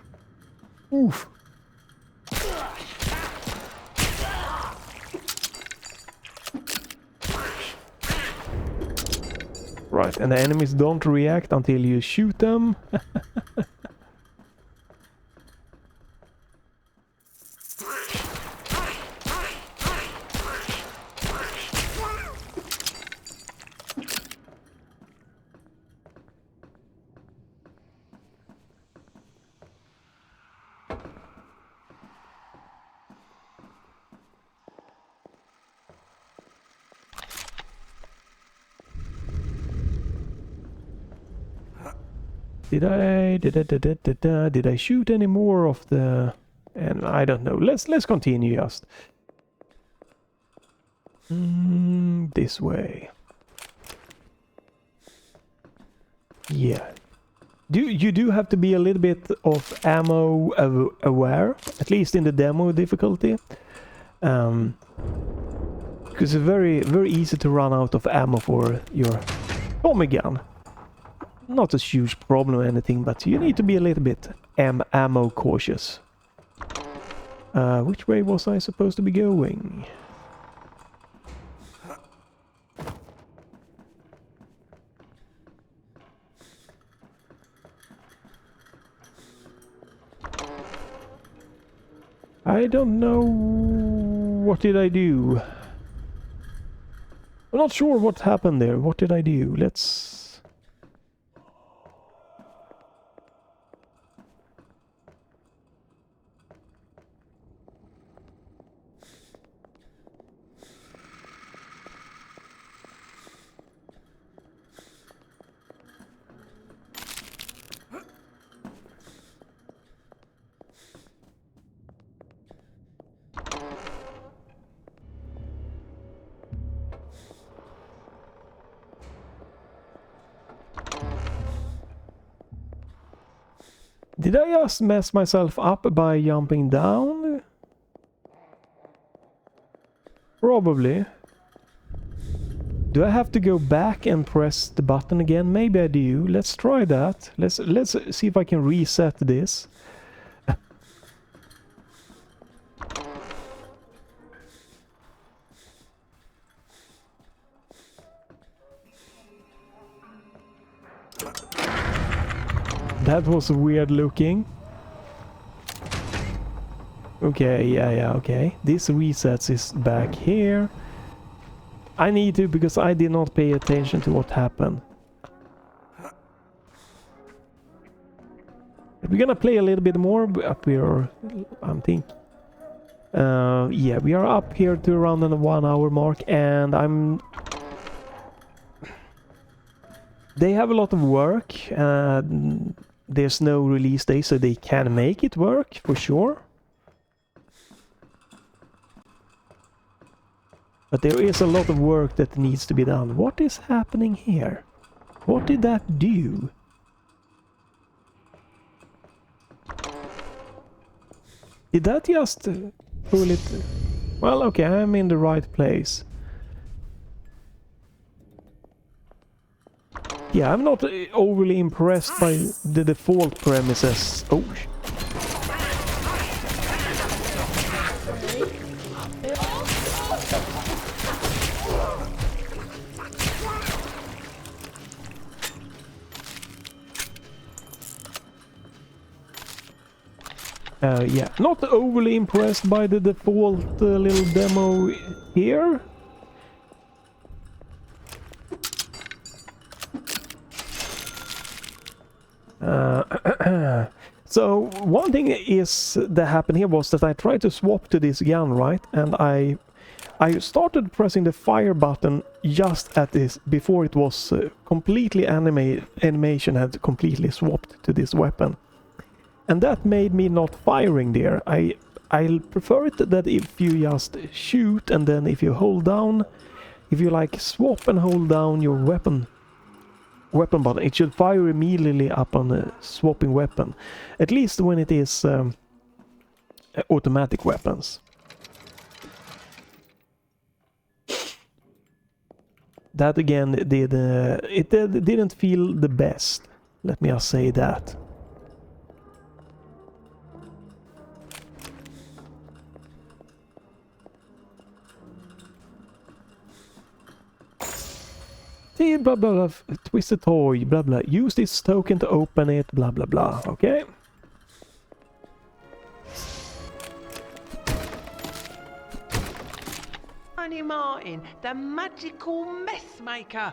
Oof. Right, and the enemies don't react until you shoot them. Did I shoot any more of the... And I don't know. Let's continue just. This way. Yeah. You do have to be a little bit of ammo aware, at least in the demo difficulty. Because it's very easy to run out of ammo for your Tommy gun. Not a huge problem or anything, but you need to be a little bit ammo cautious. Which way was I supposed to be going? I don't know. What did I do? I'm not sure what happened there. What did I do? Let's... Did I just mess myself up by jumping down? Probably. Do I have to go back and press the button again? Maybe I do. Let's try that. Let's see if I can reset this. That was weird looking. Okay, yeah, okay. This resets is back here. I need to, because I did not pay attention to what happened. We're gonna play a little bit more up here, I'm thinking. Yeah, we are up here to around the 1 hour mark, and they have a lot of work. There's no release day, so they can make it work, for sure. But there is a lot of work that needs to be done. What is happening here? What did that do? Did that just pull it? Well, okay, I'm in the right place. Yeah, I'm not overly impressed by the default premises. Oh, yeah, not overly impressed by the default little demo here. So one thing is that happened here was that I tried to swap to this gun, right? And I started pressing the fire button just at this before it was completely animation had completely swapped to this weapon, and that made me not firing there. I prefer it that if you just shoot and then if you hold down, if you like swap and hold down your weapon button, it should fire immediately upon the swapping weapon, at least when it is automatic weapons. That again didn't feel the best, let me just say that. Blah blah blah, twist a toy, blah blah, use this token to open it, blah blah blah, okay? Tiny Martin, the magical mess maker.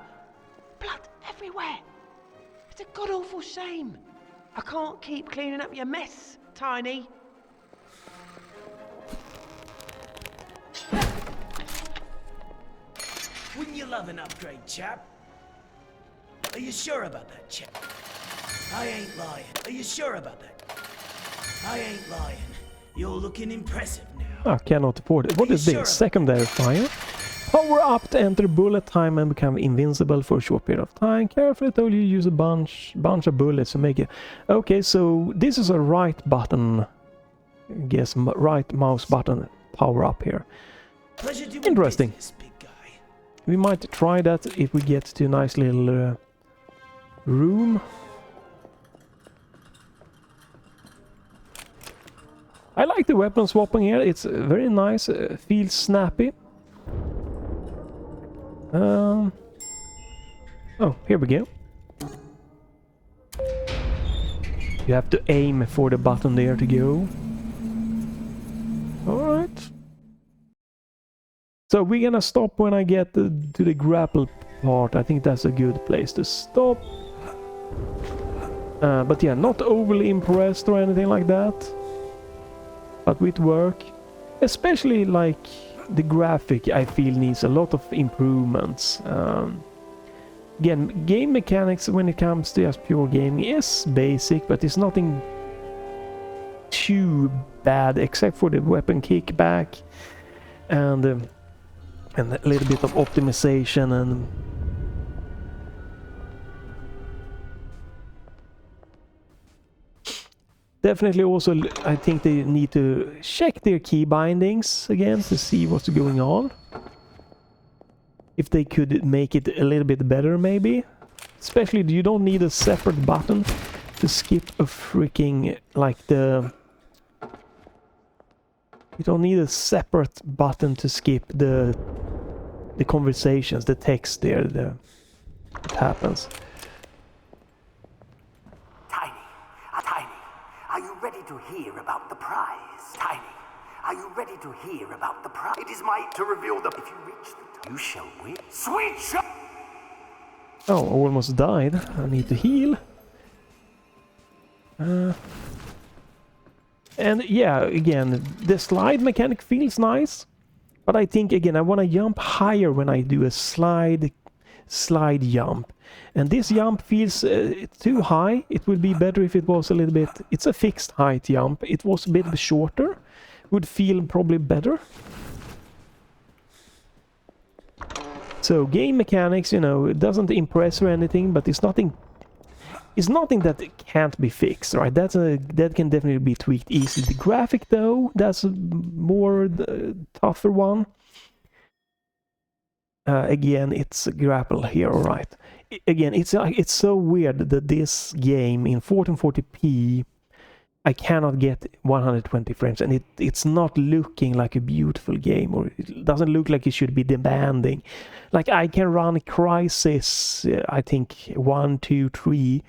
Blood everywhere. It's a god awful shame. I can't keep cleaning up your mess, Tiny. Wouldn't you love an upgrade, chap? Are you sure about that, chap? I ain't lying. Are you sure about that? I ain't lying. You're looking impressive now. I cannot afford it. What is this? Secondary fire. Power up to enter bullet time and become invincible for a short period of time. Carefully though, you use a bunch of bullets to make it. Okay, so this is a right button. I guess right mouse button power up here. Pleasure doing Interesting. business, big guy. We might try that if we get to a nice little room. I like the weapon swapping here. It's very nice. Feels snappy. Oh, here we go. You have to aim for the button there to go. Alright. So we're gonna stop when I get to the grapple part. I think that's a good place to stop. But yeah, not overly impressed or anything like that. But with work. Especially like the graphic, I feel needs a lot of improvements. Again, game mechanics when it comes to just pure gaming is basic, but it's nothing too bad except for the weapon kickback and a little bit of optimization and definitely also I think they need to check their key bindings again to see what's going on. If they could make it a little bit better maybe. Especially you don't need a separate button to skip a freaking like the... You don't need a separate button to skip the conversations, the text there, it happens. Tiny, are you ready to hear about the prize? Tiny, are you ready to hear about the prize? It is my to reveal the... If you reach the top, you shall win. Sweet shot! Oh, I almost died. I need to heal. And yeah, again, the slide mechanic feels nice. But I think, again, I want to jump higher when I do a slide jump. And this jump feels too high. It would be better if it was a little bit... It's a fixed height jump. It was a bit shorter. Would feel probably better. So game mechanics, you know, it doesn't impress or anything, but it's nothing that can't be fixed, right? That can definitely be tweaked easily. The graphic though, that's a more tougher one. Again, it's a grapple here, alright. Again, it's so weird that this game in 1440p I cannot get 120 frames, and it's not looking like a beautiful game, or it doesn't look like it should be demanding. Like I can run Crysis, I think 1, 2, 3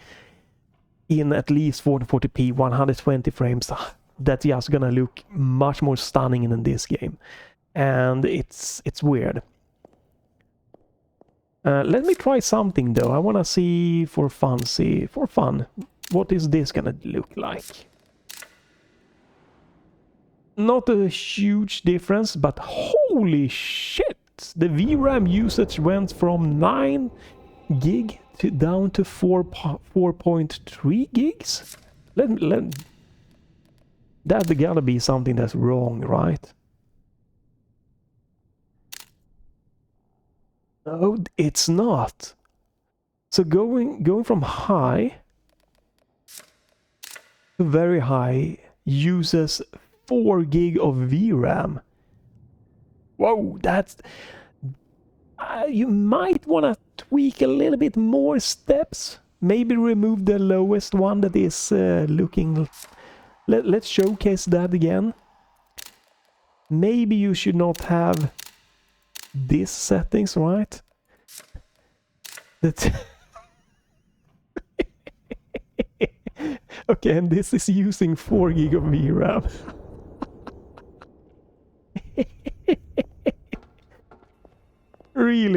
in at least 1440p, 120 frames. That's just gonna look much more stunning than this game, and it's weird. Let me try something though. I wanna see for fun. what is this gonna look like? Not a huge difference, but holy shit! The VRAM usage went from 9 gig to down to 4.3 gigs. That gotta be something that's wrong, right? No, it's not. So going from high to very high uses 4 gig of VRAM. Whoa, that's... you might want to tweak a little bit more steps. Maybe remove the lowest one that is looking... Let's showcase that again. Maybe you should not have these settings, right? That... Okay, and this is using 4 gig of VRAM. Really.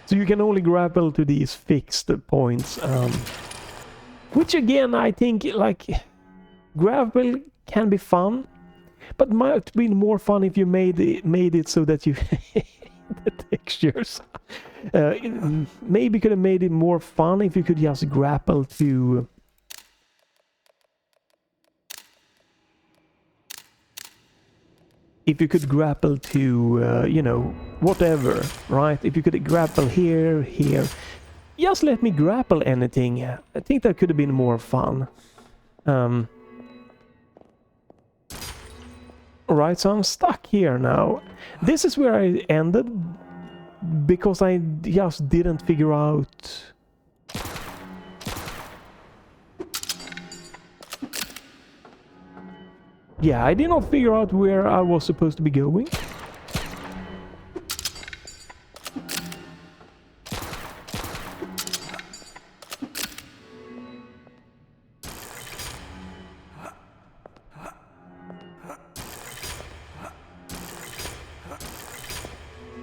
So you can only grapple to these fixed points. Which again, I think, like, grapple can be fun, but might be more fun if you made it so that you the textures. Maybe could have made it more fun if you could just grapple to... If you could grapple to, you know, whatever, right? If you could grapple here. Just let me grapple anything. I think that could have been more fun. Alright, so I'm stuck here now. This is where I ended, because I just didn't figure out... Yeah, I did not figure out where I was supposed to be going.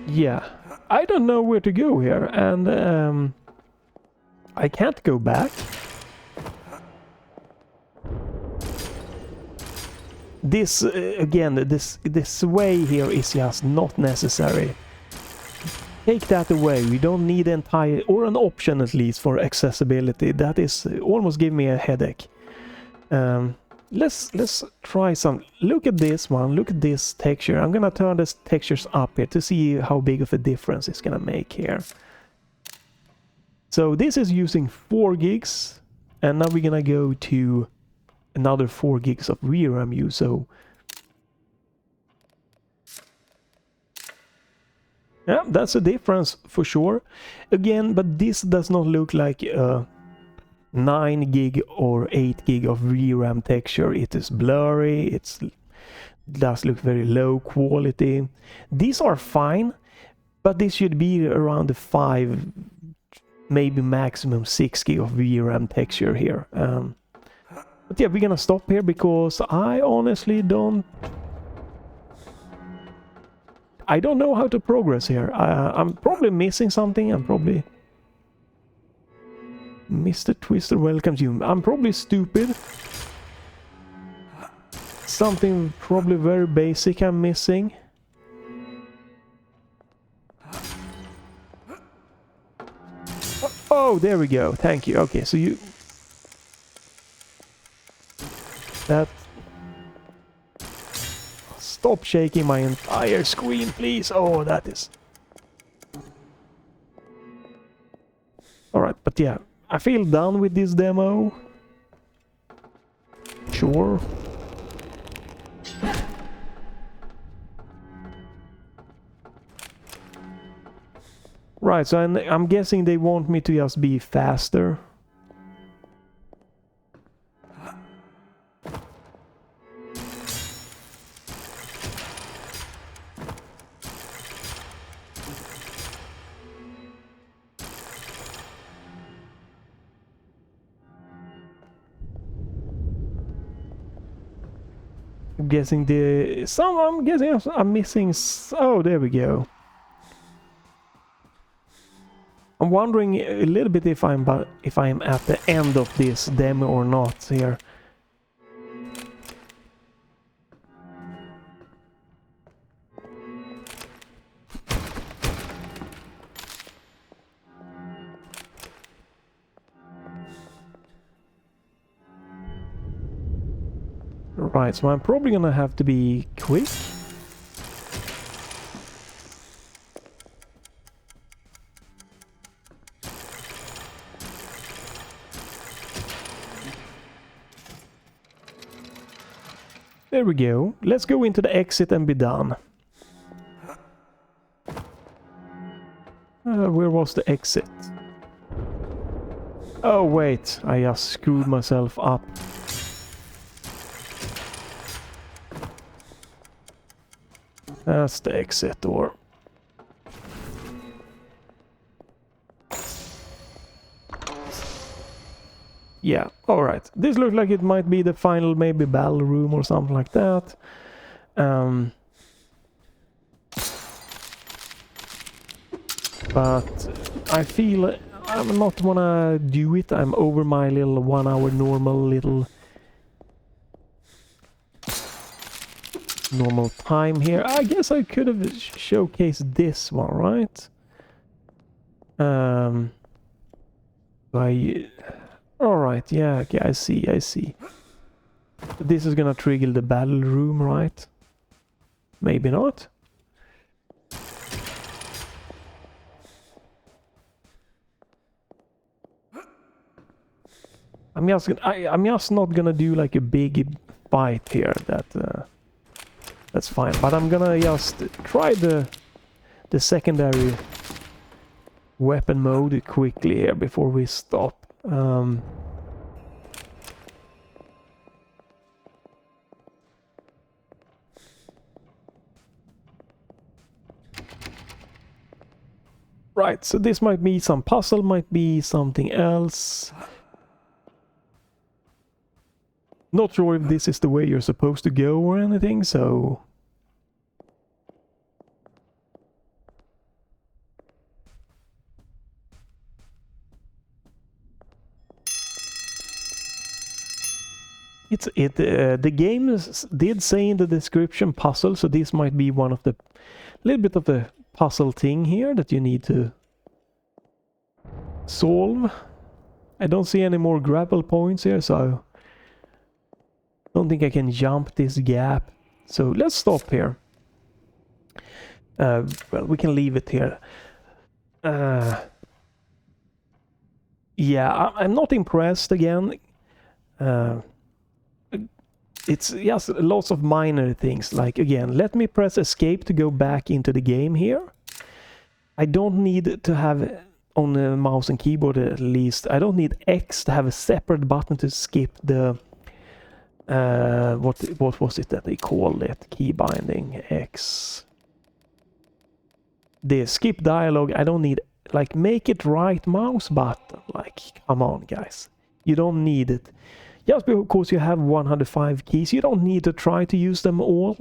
Yeah, I don't know where to go here, and I can't go back. This, again, this way here is just not necessary. Take that away. We don't need entire, or an option at least, for accessibility. That is almost giving me a headache. Let's try some. Look at this one. Look at this texture. I'm gonna turn this textures up here to see how big of a difference it's gonna make here. So this is using 4 gigs, and now we're gonna go to another 4 gigs of VRAM use. So yeah, that's a difference for sure. Again, but this does not look like a 9 gig or 8 gig of VRAM texture. It is blurry, it does look very low quality. These are fine, but this should be around the 5, maybe maximum 6 gig of VRAM texture here. But yeah, we're gonna stop here because I honestly don't know how to progress here. I'm probably missing something. I'm probably... Mr. Twister welcomes you. I'm probably stupid. Something probably very basic I'm missing. Oh, there we go. Thank you. Okay, so you... That... Stop shaking my entire screen, please. Oh, that is... Alright, but yeah. I feel done with this demo. Sure. Right, so I'm guessing they want me to just be faster. I'm guessing I'm missing... Oh, there we go. I'm wondering a little bit if I'm at the end of this demo or not here. Right, so I'm probably gonna have to be quick. There we go. Let's go into the exit and be done. Where was the exit? Oh wait, I just screwed myself up. That's the exit door. Yeah, alright. This looks like it might be the final maybe battle room or something like that. But I feel I'm not wanna do it. I'm over my little 1 hour normal time here. I guess I could have showcased this one, right? Alright, yeah, okay, I see. This is gonna trigger the battle room, right? Maybe not. I'm just not gonna do like a big fight here. That's fine. But I'm gonna just try the secondary weapon mode quickly here before we stop. Right, so this might be some puzzle, might be something else. Not sure if this is the way you're supposed to go or anything, so... The game did say in the description puzzle, so this might be one of the... little bit of the puzzle thing here that you need to solve. I don't see any more grapple points here, so... don't think I can jump this gap. So let's stop here. Well, we can leave it here. Yeah, I'm not impressed again. It's just lots of minor things. Like, again, let me press escape to go back into the game here. I don't need to have, on the mouse and keyboard at least, I don't need X to have a separate button to skip the... what was it that they called it? Key binding X. The skip dialogue, I don't need, like, make it right mouse button. Like, come on, guys. You don't need it. Just because you have 105 keys, you don't need to try to use them all.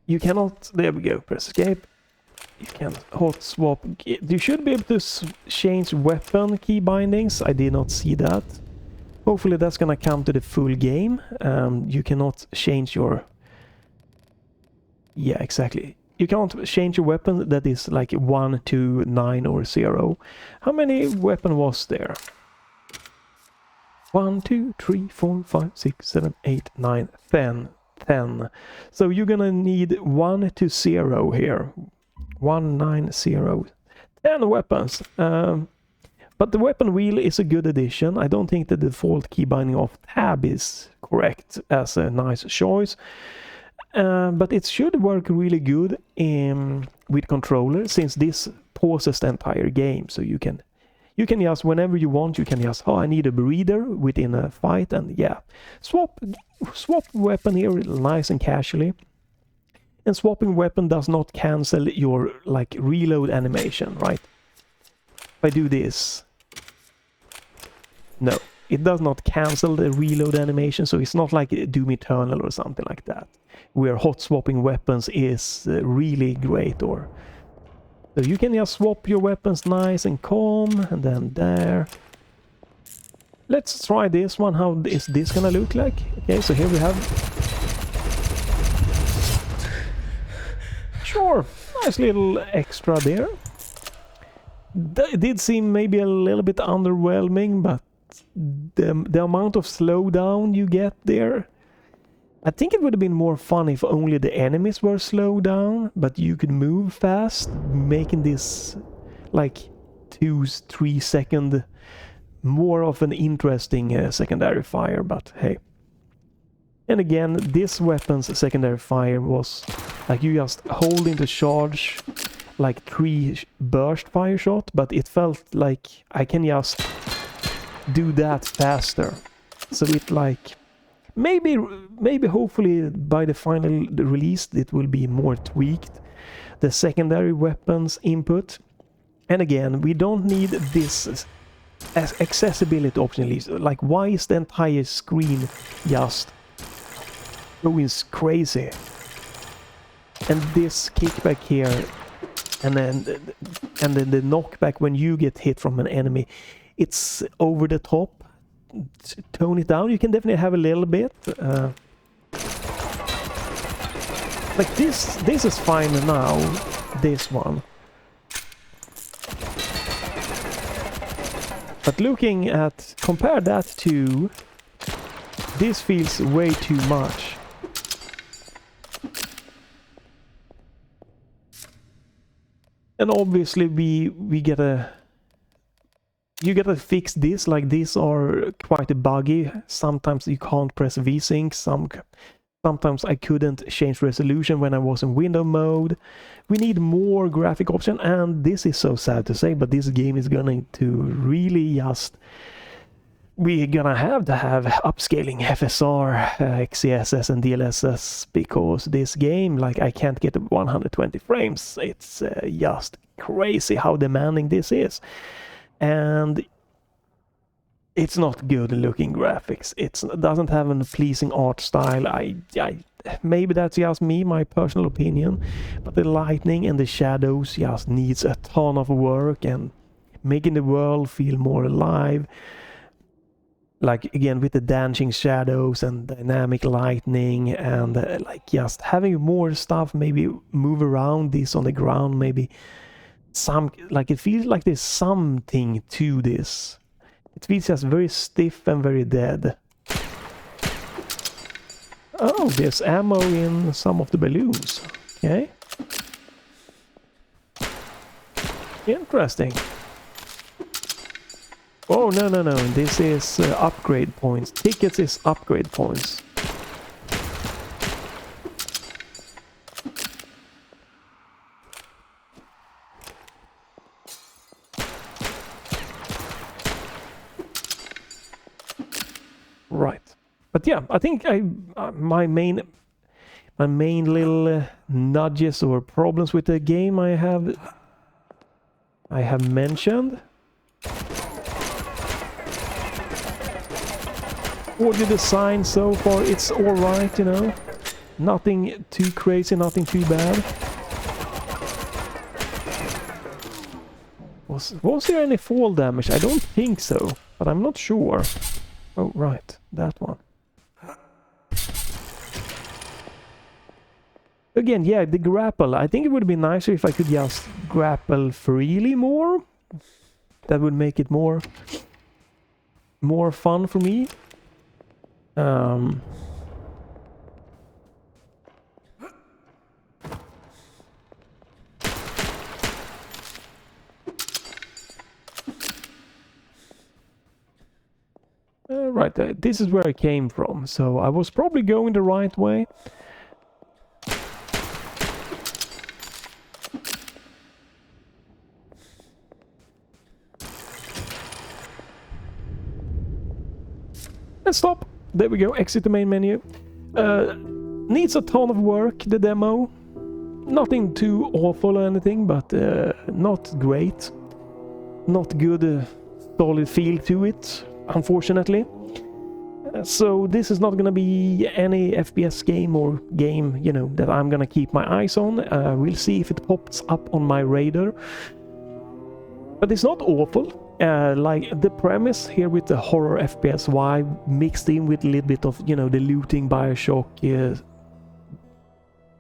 You cannot, there we go, press escape. You can hot swap. You should be able to change weapon key bindings. I did not see that. Hopefully that's gonna come to the full game. You cannot change your... yeah, exactly. You can't change your weapon that is like 1, 2, 9 or 0. How many weapon was there? 1, 2, 3, 4, 5, 6, 7, 8, 9, 10. So you're gonna need 1 to 0 here. 1, 9, 0. 10 weapons. But the weapon wheel is a good addition. I don't think the default key binding of tab is correct as a nice choice. But it should work really good with controller, since this pauses the entire game. So you can just, whenever you want, you can just, oh, I need a breather within a fight, and yeah. Swap weapon here nice and casually. And swapping weapon does not cancel your, like, reload animation, right? If I do this... no, it does not cancel the reload animation, so it's not like Doom Eternal or something like that, where hot swapping weapons is really great, or... So you can just swap your weapons nice and calm, and then there. Let's try this one. How is this gonna look like? Okay, so here we have... Sure, nice little extra there. It did seem maybe a little bit underwhelming, but the amount of slowdown you get there... I think it would have been more fun if only the enemies were slowed down, but you could move fast, making this like 2-3 second more of an interesting secondary fire, but hey. And again, this weapon's secondary fire was like you just hold into charge like 3 burst fire shot, but it felt like I can just do that faster. So it like... Maybe hopefully by the final release it will be more tweaked, the secondary weapons input. And again, we don't need this as accessibility option list. Like, why is the entire screen just going crazy? And this kickback here, and then the knockback when you get hit from an enemy, it's over the top. Tone it down. You can definitely have a little bit. Like this is fine now. This one. But looking at, compare that to, this feels way too much. And obviously we get a... You gotta fix this, like these are quite buggy. Sometimes you can't press VSync, sometimes I couldn't change resolution when I was in window mode. We need more graphic option, and this is so sad to say, but this game is going to really just... We're gonna have to have upscaling FSR, XCSS and DLSS, because this game, like, I can't get 120 frames. It's just crazy how demanding this is. And it's not good looking graphics. It doesn't have a pleasing art style. Maybe that's just me, my personal opinion, but the lighting and the shadows just needs a ton of work and making the world feel more alive. Like, again, with the dancing shadows and dynamic lighting, and like just having more stuff, maybe move around this on the ground, maybe some, like, it feels like there's something to this. It feels just very stiff and very dead. Oh, there's ammo in some of the balloons. Okay. Interesting. Oh, no. This is upgrade points. Tickets is upgrade points. Right. But yeah, I think my main little nudges or problems with the game I have mentioned. Audio design so far, it's alright, you know. Nothing too crazy, nothing too bad. Was there any fall damage? I don't think so, but I'm not sure. Oh, right, that one. Again, yeah, the grapple. I think it would be nicer if I could just grapple freely more. That would make it more fun for me. Right, this is where I came from, so I was probably going the right way. Let's stop. There we go, exit the main menu. Needs a ton of work, the demo. Nothing too awful or anything, but not great. Not good, solid feel to it, unfortunately. So this is not gonna be any FPS game or game, you know, that I'm gonna keep my eyes on. We'll see if it pops up on my radar. But it's not awful. Like the premise here with the horror FPS vibe mixed in with a little bit of, you know, the looting Bioshock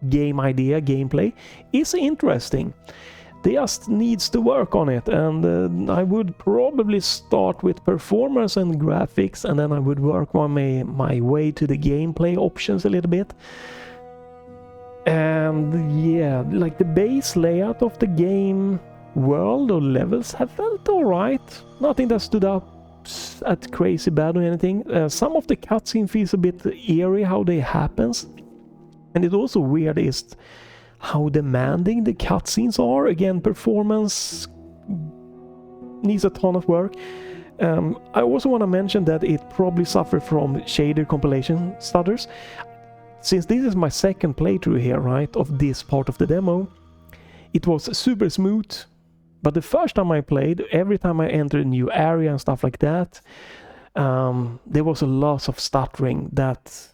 game idea, gameplay is interesting. They just needs to work on it, and I would probably start with performance and graphics, and then I would work on my way to the gameplay options a little bit. And yeah, like the base layout of the game world or levels have felt alright. Nothing that stood up at crazy bad or anything. Some of the cutscene feels a bit eerie how they happens, and it's also weird is how demanding the cutscenes are. Again, performance needs a ton of work. I also want to mention that it probably suffered from shader compilation stutters. Since this is my second playthrough here, right, of this part of the demo, it was super smooth. But the first time I played, every time I entered a new area and stuff like that, there was a lot of stuttering that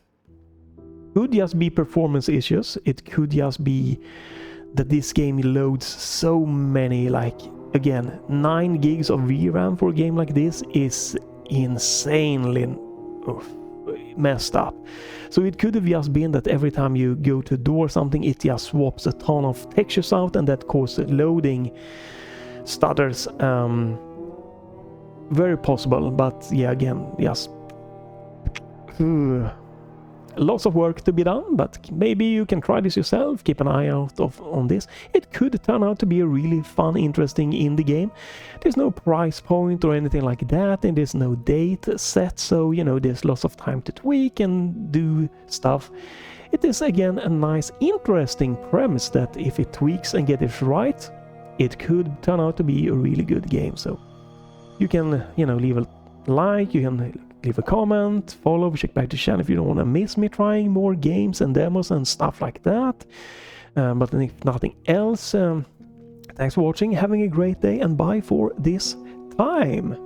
could just be performance issues. It could just be that this game loads so many, like, again, 9 gigs of VRAM for a game like this is insanely messed up. So it could have just been that every time you go to a door or something, it just swaps a ton of textures out, and that causes loading stutters. Very possible, but yeah, again, yes. Lots of work to be done, but maybe you can try this yourself. Keep an eye out on this. It could turn out to be a really fun, interesting indie game. There's no price point or anything like that, and there's no date set, so you know, there's lots of time to tweak and do stuff. It is again a nice, interesting premise that if it tweaks and get it right, it could turn out to be a really good game. So you can, you know, leave a like, you can leave a comment, follow, check back the channel if you don't want to miss me trying more games and demos and stuff like that. But if nothing else, thanks for watching, having a great day, and bye for this time.